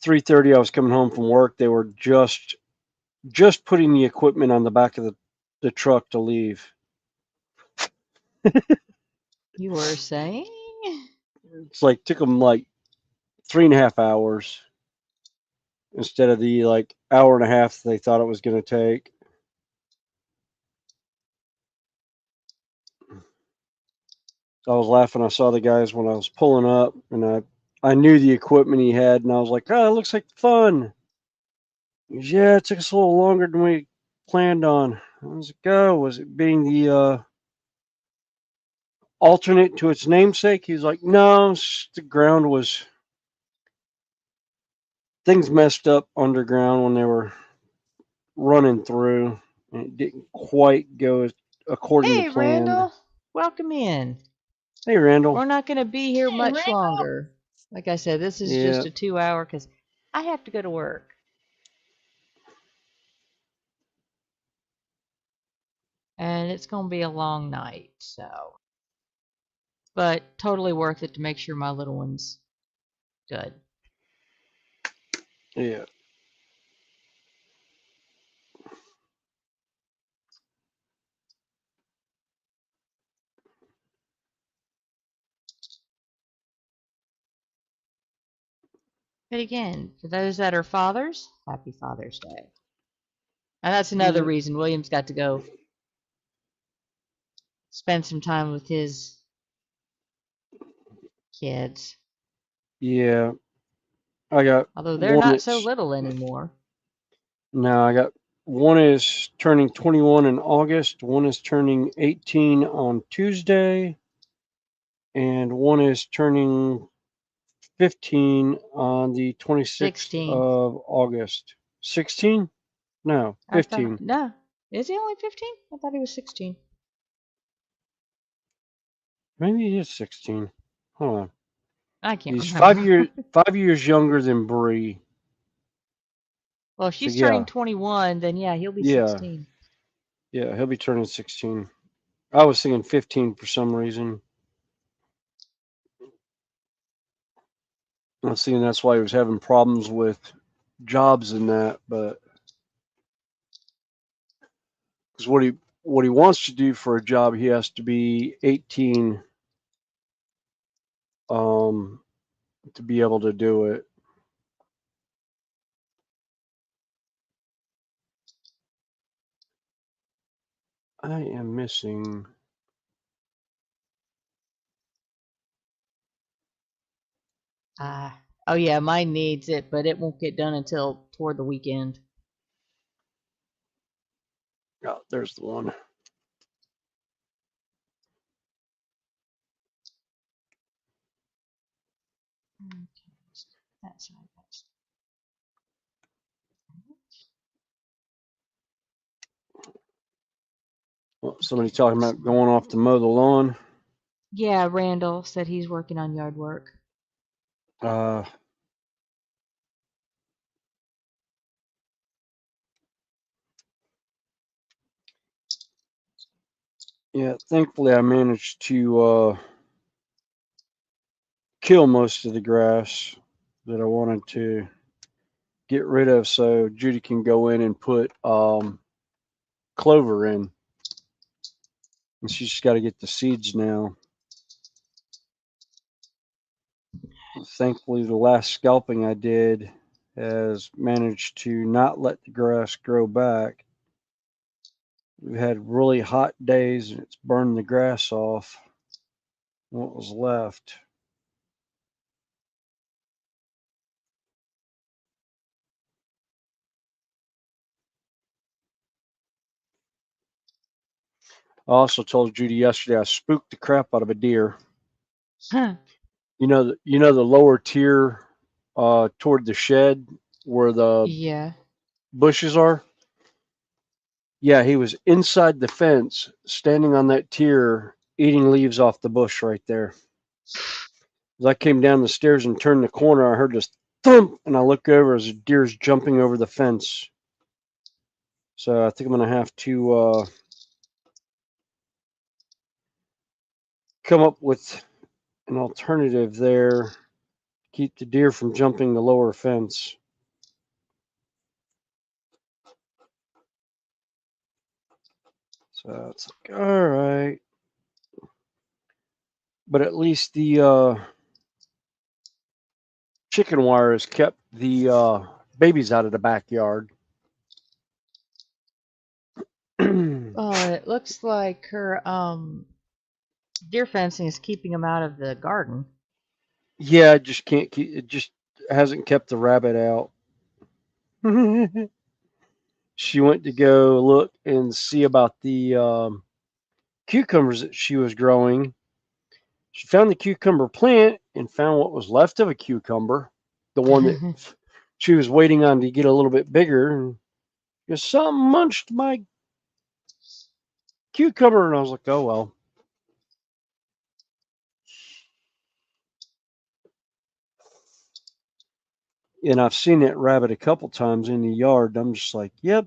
3:30 I was coming home from work. They were just putting the equipment on the back of the truck to leave. You were saying? It's like took them like 3.5 hours instead of the like hour and a half they thought it was going to take. I was laughing. I saw the guys when I was pulling up, and I knew the equipment he had, and I was like, "Oh, it looks like fun." He goes, yeah, it took us a little longer than we planned on. I was like, "Oh, was it being the alternate to its namesake?" He's like, "No, the ground was things messed up underground when they were running through, and it didn't quite go according to Hey, plan." Randall, welcome in. Hey, Randall. We're not going to be here Hey, much Randall. longer. Like I said, this is Yeah, just a 2 hour because I have to go to work. And it's going to be a long night, so. But totally worth it to make sure my little one's good. yeah. But again, for those that are fathers, happy Father's Day. And that's another Yeah. reason William's got to go spend some time with his kids. Yeah. I got Although they're one not so that's little anymore. no, I got one is turning 21 in August, one is turning 18 on Tuesday, and one is turning 15 on the 26th 16. of August. 16? No, I thought, 15. no. Is he only 15? I thought he was 16. Maybe he is 16. Hold on. I can't He's remember. 5 years younger than Bree. Well, if So she's yeah, turning 21, then yeah, he'll be yeah, 16. yeah. He'll be turning 16. I was thinking 15 for some reason. I was thinking that's why he was having problems with jobs and that, but because what he wants to do for a job, he has to be 18 um, to be able to do it. I am missing. Oh yeah, mine needs it, but it won't get done until toward the weekend. Oh, there's the one. Okay, that side. Well, somebody talking about going off to mow the lawn. Yeah, Randall said he's working on yard work. Uh, yeah, thankfully I managed to kill most of the grass that I wanted to get rid of, so Judy can go in and put clover in, and she's just got to get the seeds now. Thankfully, the last scalping I did has managed to not let the grass grow back. We've had really hot days and it's burned the grass off what was left. I also told Judy yesterday I spooked the crap out of a deer. Huh. You know the lower tier toward the shed where the Yeah. bushes are? Yeah, he was inside the fence, standing on that tier, eating leaves off the bush right there. As I came down the stairs and turned the corner, I heard this thump, and I look over as a deer's jumping over the fence. So I think I'm gonna have to come up with an alternative there, keep the deer from jumping the lower fence. So it's like, all right, but at least the chicken wire has kept the babies out of the backyard. Oh, it looks like her deer fencing is keeping them out of the garden. Yeah, I just can't keep it. Just hasn't kept the rabbit out. She went to go look and see about the cucumbers that she was growing. She found the cucumber plant and found what was left of a cucumber, the one that she was waiting on to get a little bit bigger. And goes, something munched my cucumber, and I was like, oh well. And I've seen that rabbit a couple times in the yard. I'm just like, yep,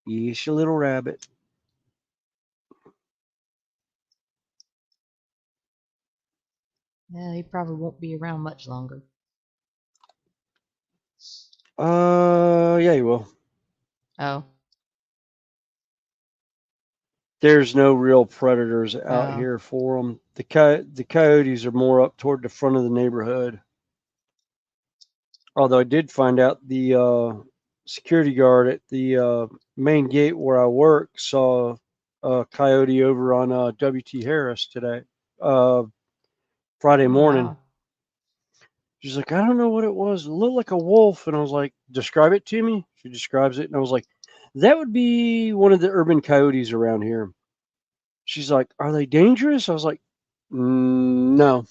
yes, a little rabbit. Yeah, he probably won't be around much longer. Yeah, you will. Oh. There's no real predators out Oh. here for them. The coyotes are more up toward the front of the neighborhood. Although I did find out the security guard at the main gate where I work saw a coyote over on W.T. Harris today, uh, Friday Oh morning. wow. She's like, I don't know what it was. It looked like a wolf. And I was like, describe it to me. She describes it. And I was like, that would be one of the urban coyotes around here. She's like, are they dangerous? I was like, no,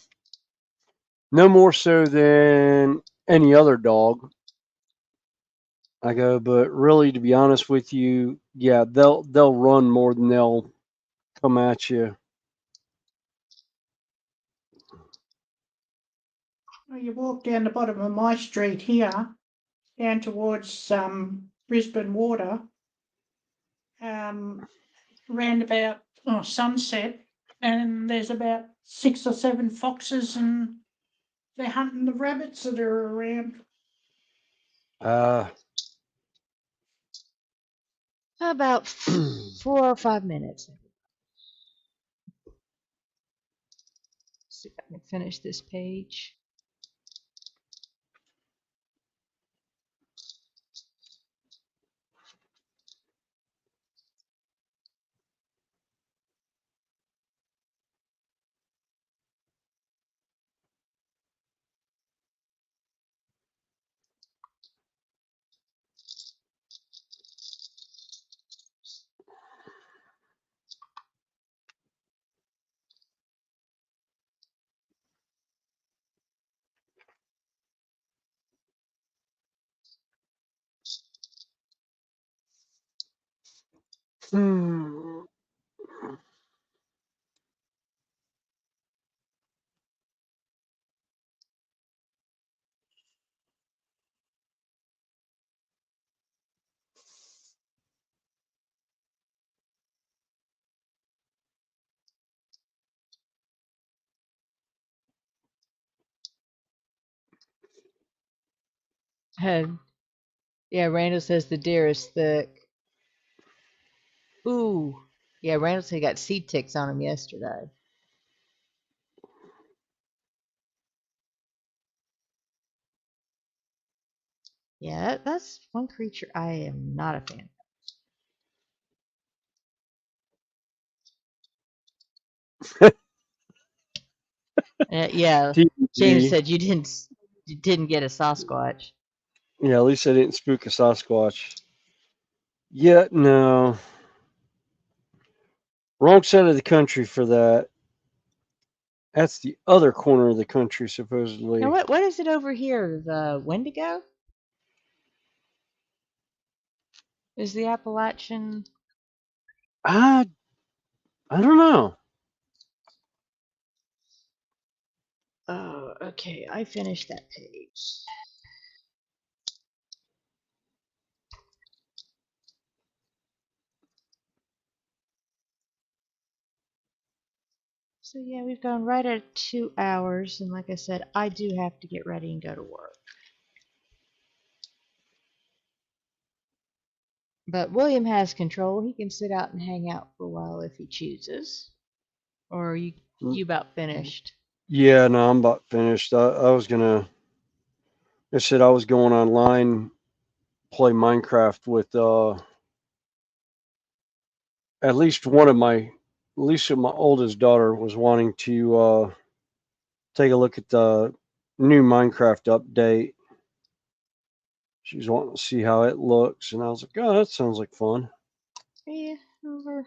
no more so than any other dog. I go, but really, to be honest with you, yeah, they'll run more than they'll come at you. Well, you walk down the bottom of my street here, down towards Brisbane Water, round about sunset, and there's about 6 or 7 foxes, and they're hunting the rabbits that are around. About 4 or 5 minutes. See if I can finish this page. Yeah, Randall says the deer is thick. Ooh. Yeah, Randall said he got seed ticks on him yesterday. Yeah, that's one creature I am not a fan of. Yeah, James TBD. said you didn't get a Sasquatch. Yeah, at least I didn't spook a Sasquatch. Yeah, no. Wrong side of the country for that. That's the other corner of the country, supposedly. Now what is it over here? The Wendigo? Is the Appalachian? I don't know. Oh, okay. I finished that page. So yeah, we've gone right at 2 hours, and like I said, I do have to get ready and go to work. But William has control. He can sit out and hang out for a while if he chooses. Or are you about finished? Yeah, no, I'm about finished. I was gonna. I said I was going online, play Minecraft with at least one of my, at least my oldest daughter was wanting to take a look at the new Minecraft update. She's wanting to see how it looks, and I was like, "Oh, that sounds like fun." Yeah, over.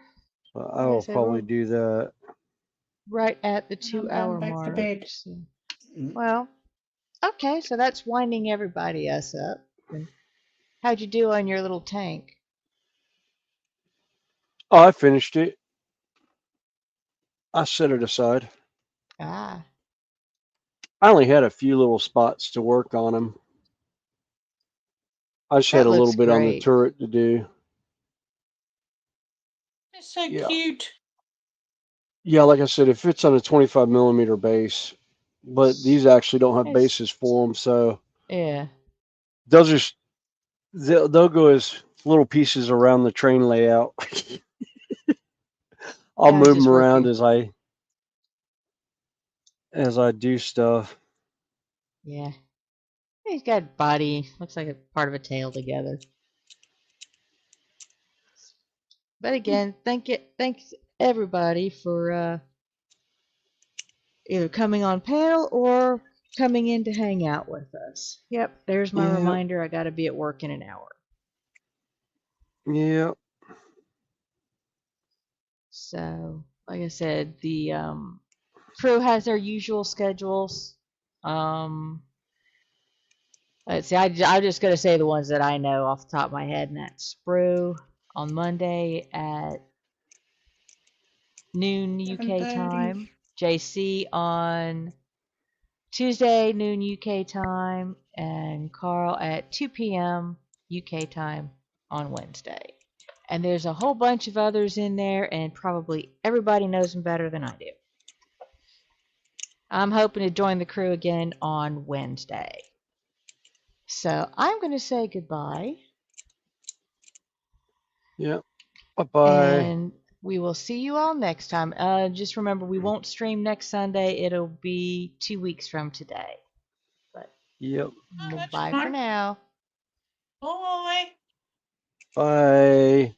I Like I will said, probably we're do that. right at the And I'm 2 hour going back to mark. bed. So. Well, okay, so that's winding everybody else up. And how'd you do on your little tank? Oh, I finished it. I set it aside. Ah, I only had a few little spots to work on them. I just had that a little looks bit on the great. turret to do. They're so Yeah. cute. Yeah, like I said, it fits on a 25 millimeter base, but these actually don't have It's bases for them, so yeah. they'll just they'll go as little pieces around the train layout. I'll Yeah, I was move them just around working. as I do stuff. Yeah. He's got body, looks like a part of a tail together. But again, thanks everybody for either coming on panel or coming in to hang out with us. Yep, there's my Yeah, reminder. I got to be at work in an hour. yeah, So, like I said, the crew has their usual schedules. Um, let's see, I'm just going to say the ones that I know off the top of my head, and that's Sprue on Monday at noon UK 7:30. time. JC on Tuesday, noon UK time. And Carl at 2 p.m. UK time on Wednesday. And there's a whole bunch of others in there, and probably everybody knows them better than I do. I'm hoping to join the crew again on Wednesday. So I'm going to say goodbye. Yep. Bye-bye. And we will see you all next time. Just remember, we won't stream next Sunday. It'll be 2 weeks from today. But Yep. Oh, that's bye for fine. now. Bye. Bye.